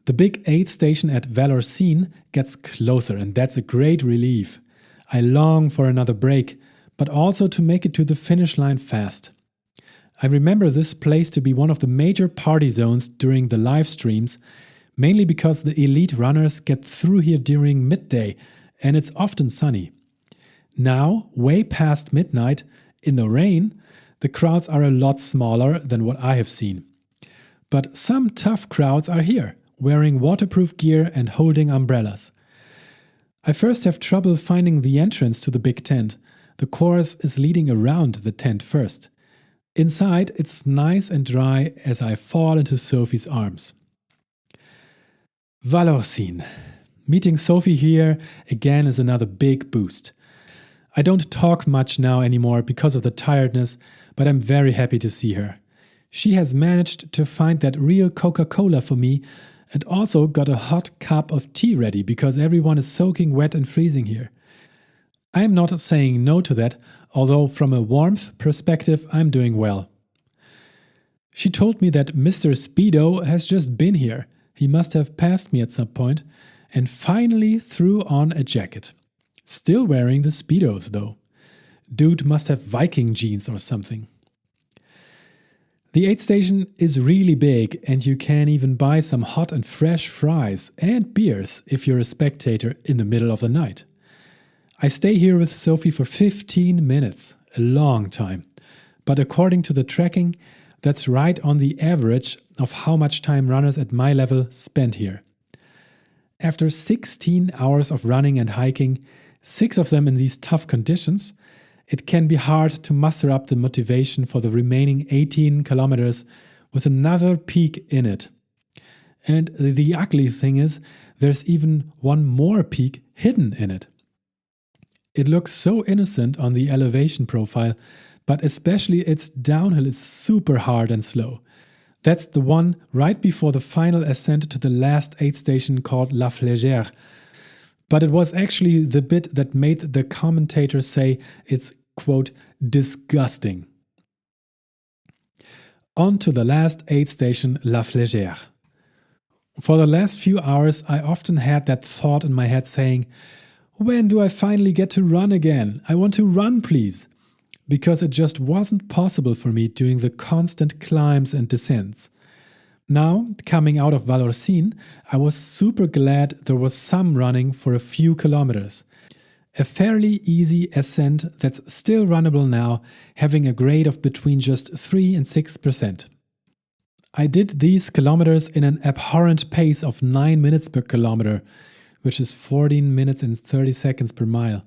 The big aid station at Vallorcine gets closer, and that's a great relief. I long for another break, but also to make it to the finish line fast. I remember this place to be one of the major party zones during the live streams, mainly because the elite runners get through here during midday and it's often sunny. Now, way past midnight, in the rain, the crowds are a lot smaller than what I have seen. But some tough crowds are here, wearing waterproof gear and holding umbrellas. I first have trouble finding the entrance to the big tent. The course is leading around the tent first. Inside, it's nice and dry as I fall into Sophie's arms. Vallorcine. Meeting Sophie here again is another big boost. I don't talk much now anymore because of the tiredness, but I'm very happy to see her. She has managed to find that real Coca-Cola for me and also got a hot cup of tea ready because everyone is soaking wet and freezing here. I'm not saying no to that, although from a warmth perspective I'm doing well. She told me that Mr. Speedo has just been here. He must have passed me at some point and finally threw on a jacket. Still wearing the Speedos though. Dude must have Viking jeans or something. The aid station is really big and you can even buy some hot and fresh fries and beers if you're a spectator in the middle of the night. I stay here with Sophie for 15 minutes, a long time. But according to the tracking, that's right on the average of how much time runners at my level spend here. After 16 hours of running and hiking, 6 of them in these tough conditions, it can be hard to muster up the motivation for the remaining 18 kilometers with another peak in it. And the ugly thing is, there's even one more peak hidden in it. It looks so innocent on the elevation profile, but especially its downhill is super hard and slow. That's the one right before the final ascent to the last aid station called La Flégère. But it was actually the bit that made the commentator say it's, quote, disgusting. On to the last aid station, La Flégère. For the last few hours, I often had that thought in my head saying, when do I finally get to run again? I want to run, please. Because it just wasn't possible for me doing the constant climbs and descents. Now, coming out of Vallorcine, I was super glad there was some running for a few kilometers. A fairly easy ascent that's still runnable now, having a grade of between just 3 and 6%. I did these kilometers in an abhorrent pace of 9 minutes per kilometer, which is 14 minutes and 30 seconds per mile.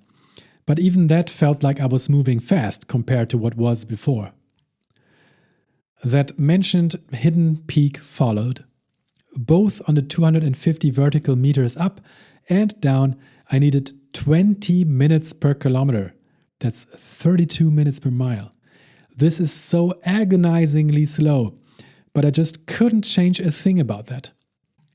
But even that felt like I was moving fast compared to what was before. That mentioned hidden peak followed. Both on the 250 vertical meters up and down, I needed 20 minutes per kilometer. That's 32 minutes per mile. This is so agonizingly slow, but I just couldn't change a thing about that.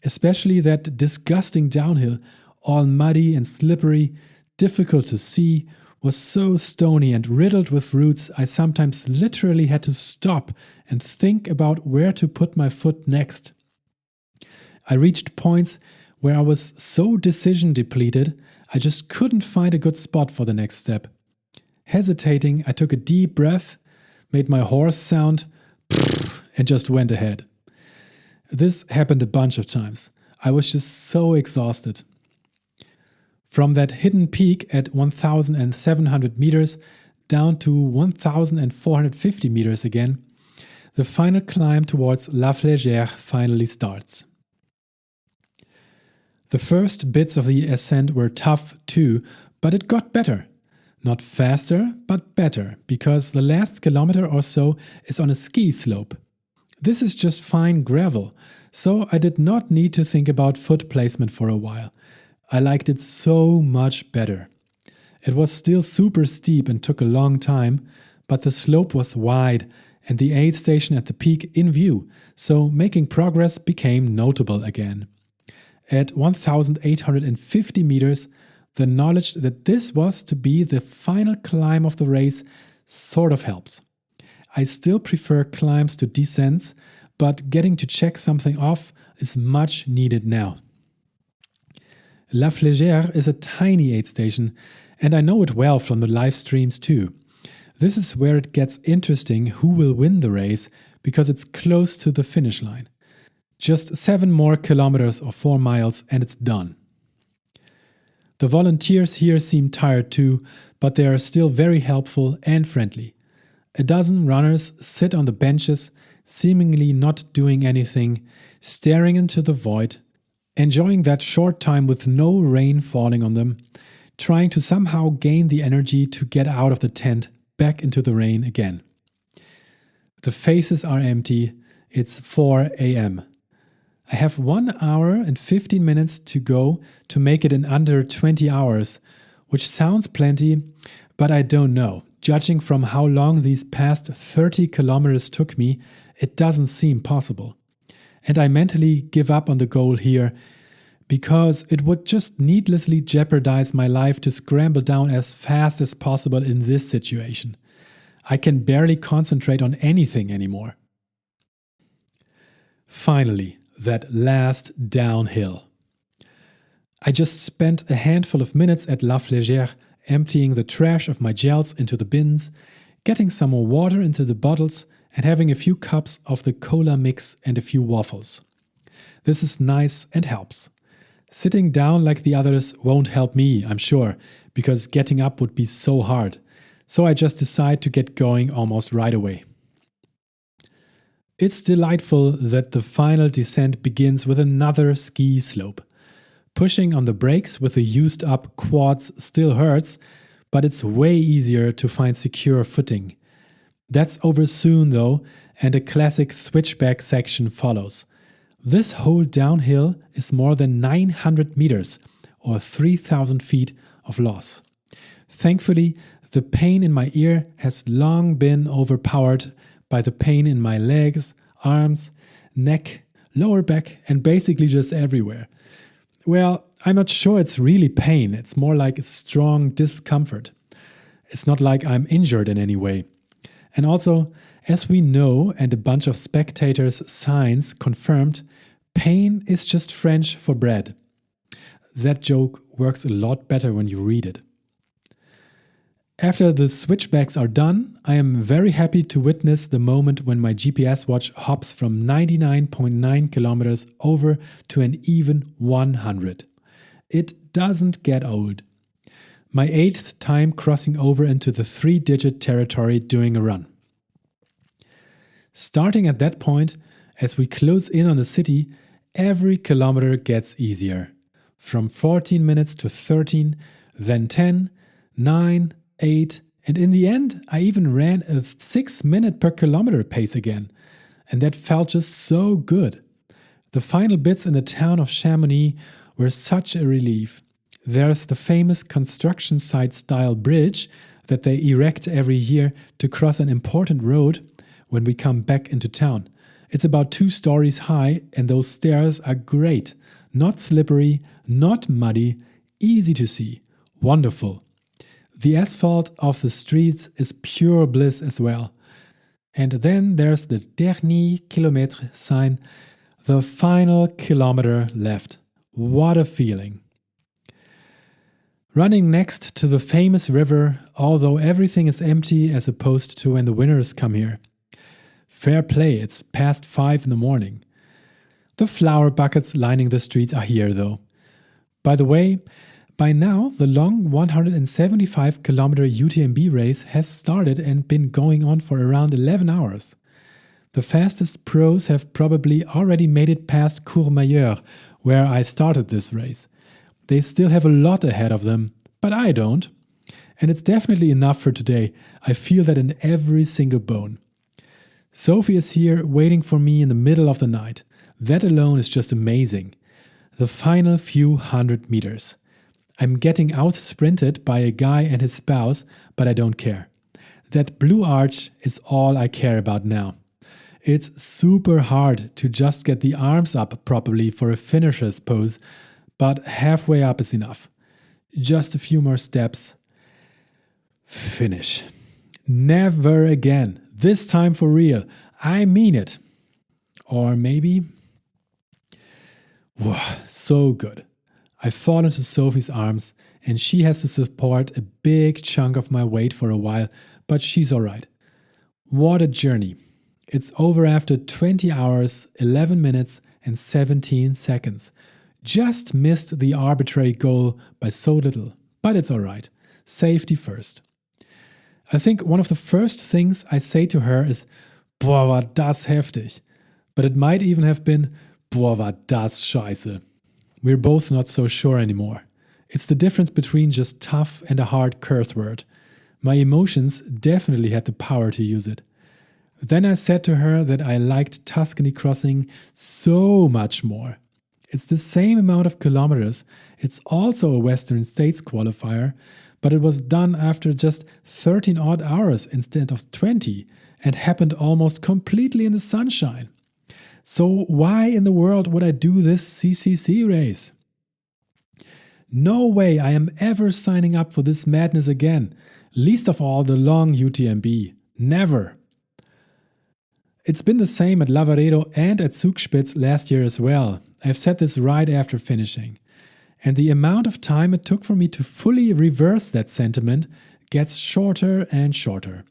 Especially that disgusting downhill, all muddy and slippery, difficult to see, was so stony and riddled with roots I sometimes literally had to stop and think about where to put my foot next. I reached points where I was so decision depleted I just couldn't find a good spot for the next step. Hesitating, I took a deep breath, made my horse sound, and just went ahead. This happened a bunch of times. I was just so exhausted. From that hidden peak at 1,700 meters down to 1,450 meters again, the final climb towards La Flégère finally starts. The first bits of the ascent were tough too, but it got better. Not faster, but better, because the last kilometer or so is on a ski slope. This is just fine gravel, so I did not need to think about foot placement for a while. I liked it so much better. It was still super steep and took a long time, but the slope was wide and the aid station at the peak in view, so making progress became notable again. At 1,850 meters, the knowledge that this was to be the final climb of the race sort of helps. I still prefer climbs to descents, but getting to check something off is much needed now. La Flégère is a tiny aid station, and I know it well from the live streams too. This is where it gets interesting who will win the race, because it's close to the finish line. Just 7 more kilometers or 4 miles and it's done. The volunteers here seem tired too, but they are still very helpful and friendly. A dozen runners sit on the benches, seemingly not doing anything, staring into the void, enjoying that short time with no rain falling on them, trying to somehow gain the energy to get out of the tent back into the rain again. The faces are empty. It's 4 a.m. I have 1 hour and 15 minutes to go to make it in under 20 hours, which sounds plenty, but I don't know. Judging from how long these past 30 kilometers took me, it doesn't seem possible. And I mentally give up on the goal here, because it would just needlessly jeopardize my life to scramble down as fast as possible in this situation. I can barely concentrate on anything anymore. Finally, that last downhill. I just spent a handful of minutes at La Flégère emptying the trash of my gels into the bins, getting some more water into the bottles, and having a few cups of the cola mix and a few waffles. This is nice and helps. Sitting down like the others won't help me, I'm sure, because getting up would be so hard. So I just decide to get going almost right away. It's delightful that the final descent begins with another ski slope. Pushing on the brakes with the used up quads still hurts, but it's way easier to find secure footing. That's over soon though, and a classic switchback section follows. This whole downhill is more than 900 meters, or 3,000 feet of loss. Thankfully, the pain in my ear has long been overpowered by the pain in my legs, arms, neck, lower back, and basically just everywhere. Well, I'm not sure it's really pain, it's more like a strong discomfort. It's not like I'm injured in any way. And also, as we know, and a bunch of spectators' signs confirmed, pain is just French for bread. That joke works a lot better when you read it. After the switchbacks are done, I am very happy to witness the moment when my GPS watch hops from 99.9 kilometers over to an even 100. It doesn't get old. My 8th time crossing over into the 3-digit territory during a run. Starting at that point, as we close in on the city, every kilometer gets easier. From 14 minutes to 13, then 10, 9, 8, and in the end, I even ran a 6-minute per kilometer pace again. And that felt just so good. The final bits in the town of Chamonix were such a relief. There's the famous construction site style bridge that they erect every year to cross an important road when we come back into town. It's about 2 stories high, and those stairs are great. Not slippery, not muddy, easy to see. Wonderful. The asphalt of the streets is pure bliss as well. And then there's the dernier kilomètre sign, the final kilometer left. What a feeling. Running next to the famous river, although everything is empty as opposed to when the winners come here. Fair play, it's past 5 in the morning. The flower buckets lining the streets are here though. By the way, by now the long 175-kilometer UTMB race has started and been going on for around 11 hours. The fastest pros have probably already made it past Courmayeur, where I started this race. They still have a lot ahead of them, but I don't. And it's definitely enough for today. I feel that in every single bone. Sophie is here waiting for me in the middle of the night. That alone is just amazing. The final few hundred meters. I'm getting out-sprinted by a guy and his spouse, but I don't care. That blue arch is all I care about now. It's super hard to just get the arms up properly for a finisher's pose, but halfway up is enough. Just a few more steps. Finish. Never again. This time for real. I mean it. Or maybe... Whoa, so good. I fall into Sophie's arms and she has to support a big chunk of my weight for a while, but she's alright. What a journey. It's over after 20 hours, 11 minutes and 17 seconds. Just missed the arbitrary goal by so little, but it's alright. Safety first. I think one of the first things I say to her is, boah, war das heftig. But it might even have been, boah, war das scheiße. We're both not so sure anymore. It's the difference between just tough and a hard curse word. My emotions definitely had the power to use it. Then I said to her that I liked Tuscany crossing so much more. It's the same amount of kilometers, it's also a Western States qualifier, but it was done after just 13 odd hours instead of 20 and happened almost completely in the sunshine. So why in the world would I do this CCC race? No way I am ever signing up for this madness again, least of all the long UTMB. Never. It's been the same at Lavaredo and at Zugspitze last year as well. I've said this right after finishing. And the amount of time it took for me to fully reverse that sentiment gets shorter and shorter.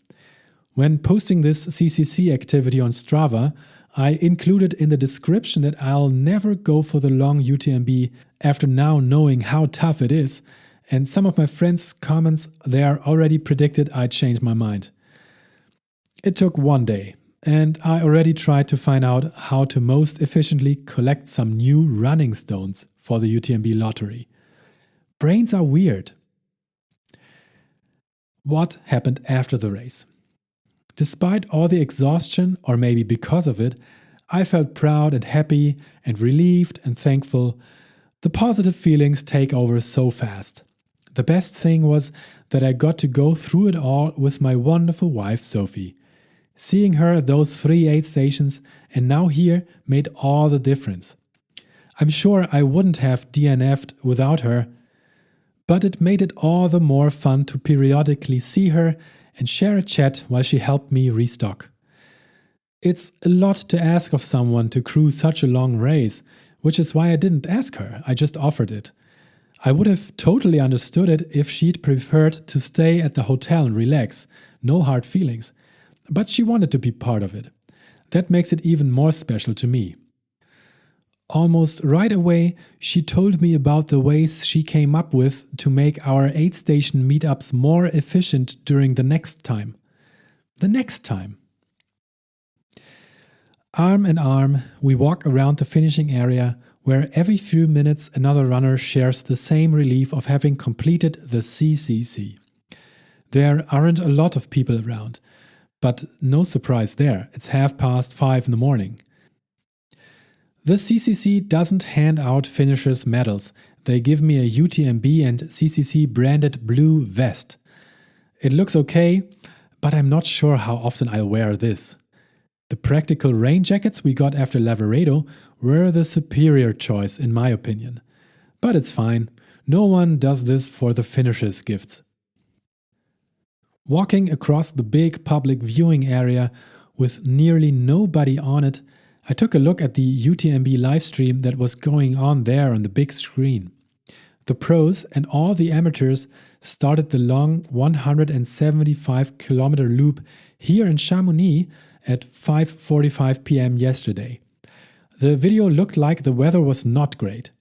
When posting this CCC activity on Strava, I included in the description that I'll never go for the long UTMB after now knowing how tough it is, and some of my friends' comments there already predicted I'd change my mind. It took one day, and I already tried to find out how to most efficiently collect some new running stones for the UTMB lottery. Brains are weird. What happened after the race? Despite all the exhaustion, or maybe because of it, I felt proud and happy and relieved and thankful. The positive feelings take over so fast. The best thing was that I got to go through it all with my wonderful wife Sophie. Seeing her at those 3 aid stations and now here made all the difference. I'm sure I wouldn't have DNF'd without her, but it made it all the more fun to periodically see her and share a chat while she helped me restock. It's a lot to ask of someone to crew such a long race, which is why I didn't ask her, I just offered it. I would have totally understood it if she'd preferred to stay at the hotel and relax, no hard feelings. But she wanted to be part of it. That makes it even more special to me. Almost right away, she told me about the ways she came up with to make our aid station meetups more efficient during the next time. The next time. Arm in arm, we walk around the finishing area where every few minutes another runner shares the same relief of having completed the CCC. There aren't a lot of people around, but no surprise there, it's 5:30 in the morning. The CCC doesn't hand out finishers medals, they give me a UTMB and CCC branded blue vest. It looks okay, but I'm not sure how often I'll wear this. The practical rain jackets we got after Lavaredo were the superior choice in my opinion. But it's fine, no one does this for the finishers' gifts. Walking across the big public viewing area with nearly nobody on it, I took a look at the UTMB livestream that was going on there on the big screen. The pros and all the amateurs started the long 175-kilometer loop here in Chamonix at 5:45 p.m. yesterday. The video looked like the weather was not great.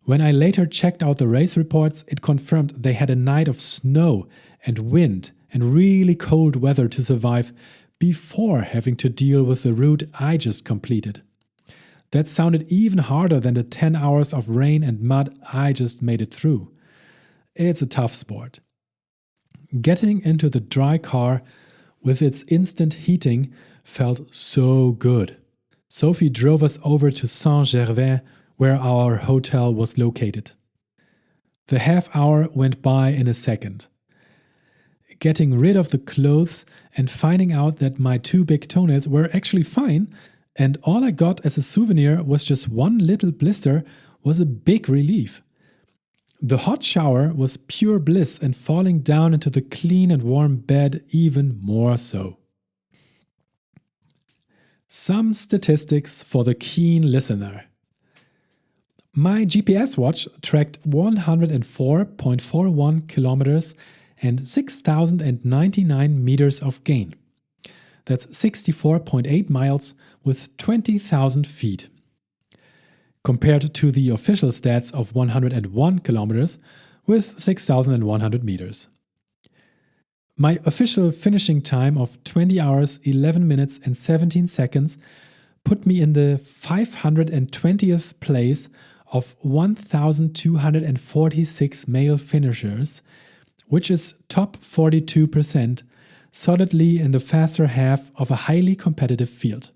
When I later checked out the race reports, it confirmed they had a night of snow and wind and really cold weather to survive before having to deal with the route I just completed. That sounded even harder than the 10 hours of rain and mud I just made it through. It's a tough sport. Getting into the dry car with its instant heating felt so good. Sophie drove us over to Saint-Gervais, where our hotel was located. The half hour went by in a second. Getting rid of the clothes and finding out that my 2 big toenails were actually fine, and all I got as a souvenir was just one little blister, was a big relief. The hot shower was pure bliss, and falling down into the clean and warm bed even more so. Some statistics for the keen listener. My GPS watch tracked 104.41 kilometers and 6,099 meters of gain. That's 64.8 miles with 20,000 feet. Compared to the official stats of 101 kilometers with 6,100 meters. My official finishing time of 20 hours, 11 minutes and 17 seconds put me in the 520th place of 1,246 male finishers, which is top 42%, solidly in the faster half of a highly competitive field.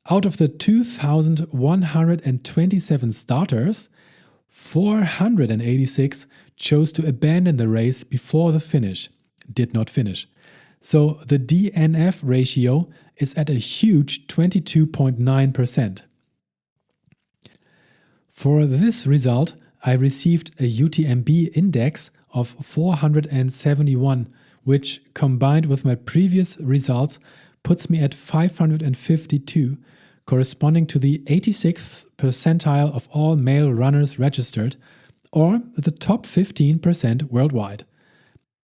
Out of the 2,127 starters, 486 chose to abandon the race before the finish, did not finish. So the DNF ratio is at a huge 22.9%. For this result, I received a UTMB index of 471, which combined with my previous results puts me at 552, corresponding to the 86th percentile of all male runners registered, or the top 15% worldwide.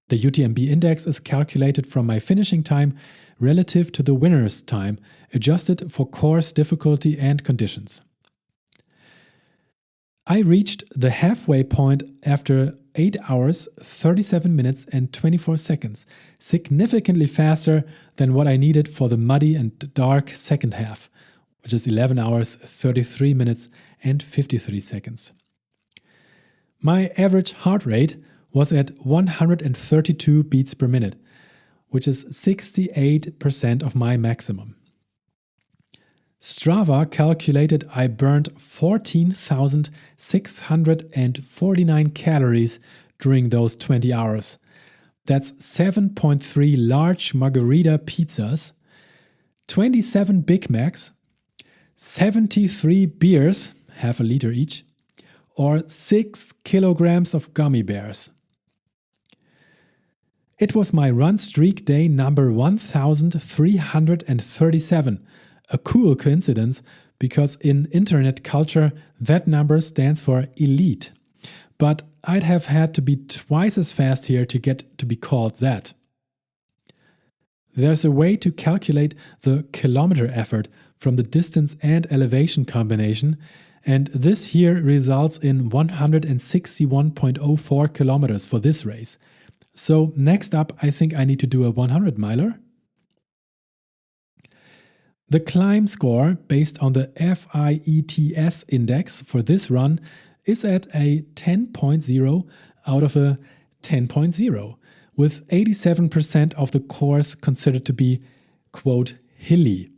The UTMB index is calculated from my finishing time relative to the winner's time, adjusted for course difficulty and conditions. I reached the halfway point after 8 hours, 37 minutes and 24 seconds, significantly faster than what I needed for the muddy and dark second half, which is 11 hours, 33 minutes and 53 seconds. My average heart rate was at 132 beats per minute, which is 68% of my maximum. Strava calculated I burned 14,649 calories during those 20 hours. That's 7.3 large margarita pizzas, 27 Big Macs, 73 beers, half a liter each, or 6 kilograms of gummy bears. It was my run streak day number 1337, a cool coincidence because in internet culture that number stands for elite. But I'd have had to be twice as fast here to get to be called that. There's a way to calculate the kilometer effort from the distance and elevation combination, and this here results in 161.04 kilometers for this race. So next up, I think I need to do a 100 miler. The climb score based on the FIETS index for this run is at a 10.0 out of a 10.0, with 87% of the course considered to be, quote, hilly.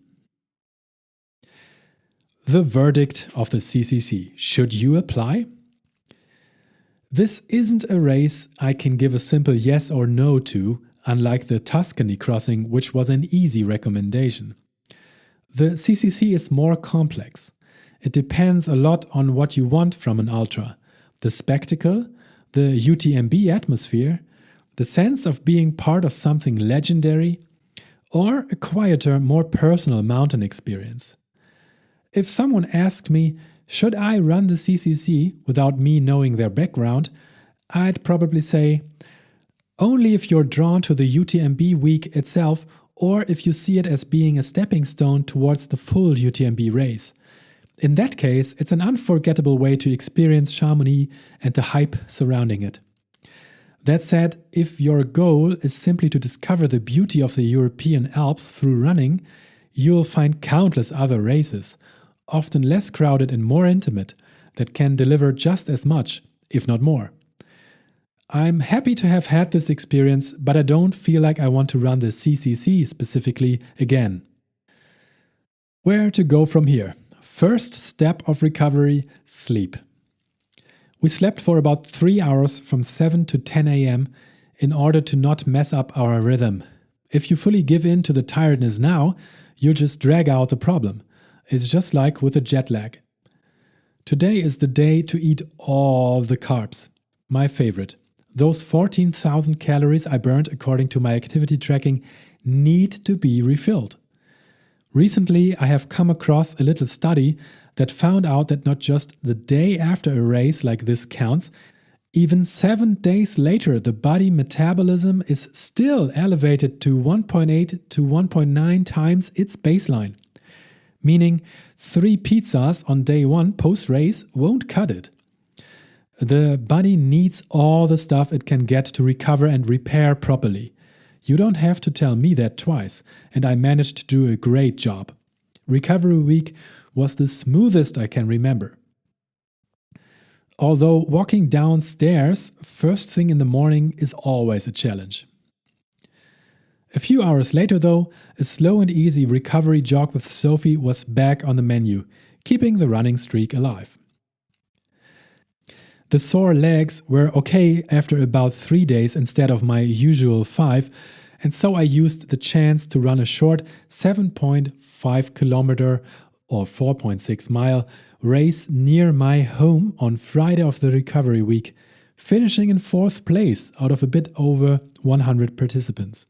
The verdict of the CCC. Should you apply? This isn't a race I can give a simple yes or no to, unlike the Tuscany crossing, which was an easy recommendation. The CCC is more complex. It depends a lot on what you want from an ultra. The spectacle, the UTMB atmosphere, the sense of being part of something legendary, or a quieter, more personal mountain experience. If someone asked me, should I run the CCC without me knowing their background, I'd probably say, only if you're drawn to the UTMB week itself or if you see it as being a stepping stone towards the full UTMB race. In that case, it's an unforgettable way to experience Chamonix and the hype surrounding it. That said, if your goal is simply to discover the beauty of the European Alps through running, you'll find countless other races, often less crowded and more intimate, that can deliver just as much, if not more. I'm happy to have had this experience, but I don't feel like I want to run the CCC specifically again. Where to go from here? First step of recovery, sleep. We slept for about 3 hours from 7 to 10 a.m. in order to not mess up our rhythm. If you fully give in to the tiredness now, you'll just drag out the problem. It's just like with a jet lag. Today is the day to eat all the carbs. My favorite. Those 14,000 calories I burned according to my activity tracking need to be refilled. Recently, I have come across a little study that found out that not just the day after a race like this counts, even 7 days later, the body metabolism is still elevated to 1.8 to 1.9 times its baseline. Meaning 3 pizzas on day 1 post-race won't cut it. The body needs all the stuff it can get to recover and repair properly. You don't have to tell me that twice, and I managed to do a great job. Recovery week was the smoothest I can remember. Although walking downstairs first thing in the morning is always a challenge. A few hours later though, a slow and easy recovery jog with Sophie was back on the menu, keeping the running streak alive. The sore legs were okay after about 3 days instead of my usual 5, and so I used the chance to run a short 7.5 kilometer or 4.6 mile race near my home on Friday of the recovery week, finishing in 4th place out of a bit over 100 participants.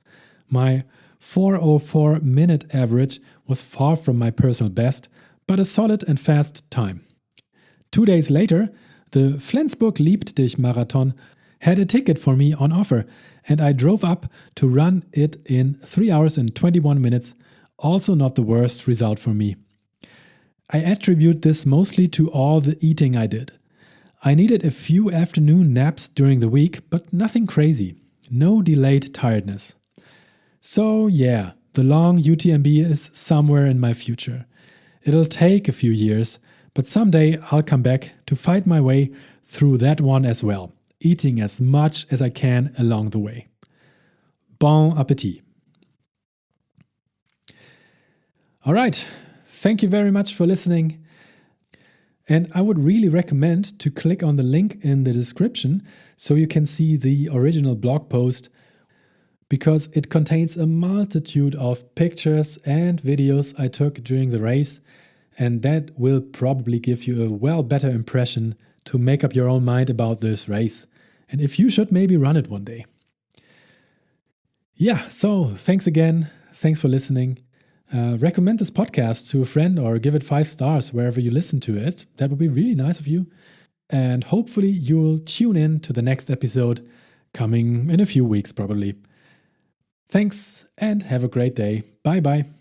My 4:04 minute average was far from my personal best, but a solid and fast time. 2 days later, the Flensburg Liebt Dich Marathon had a ticket for me on offer, and I drove up to run it in 3 hours and 21 minutes, also not the worst result for me. I attribute this mostly to all the eating I did. I needed a few afternoon naps during the week, but nothing crazy. No delayed tiredness. So yeah, the long UTMB is somewhere in my future. It'll take a few years, but someday I'll come back to fight my way through that one as well, eating as much as I can along the way. Bon appétit. All right, thank you very much for listening. And I would really recommend to click on the link in the description so you can see the original blog post, because it contains a multitude of pictures and videos I took during the race, and that will probably give you a well better impression to make up your own mind about this race, and if you should maybe run it one day. Yeah, so thanks again. Thanks for listening. Recommend this podcast to a friend or give it 5 stars wherever you listen to it. That would be really nice of you. And hopefully you'll tune in to the next episode coming in a few weeks probably. Thanks and have a great day. Bye bye.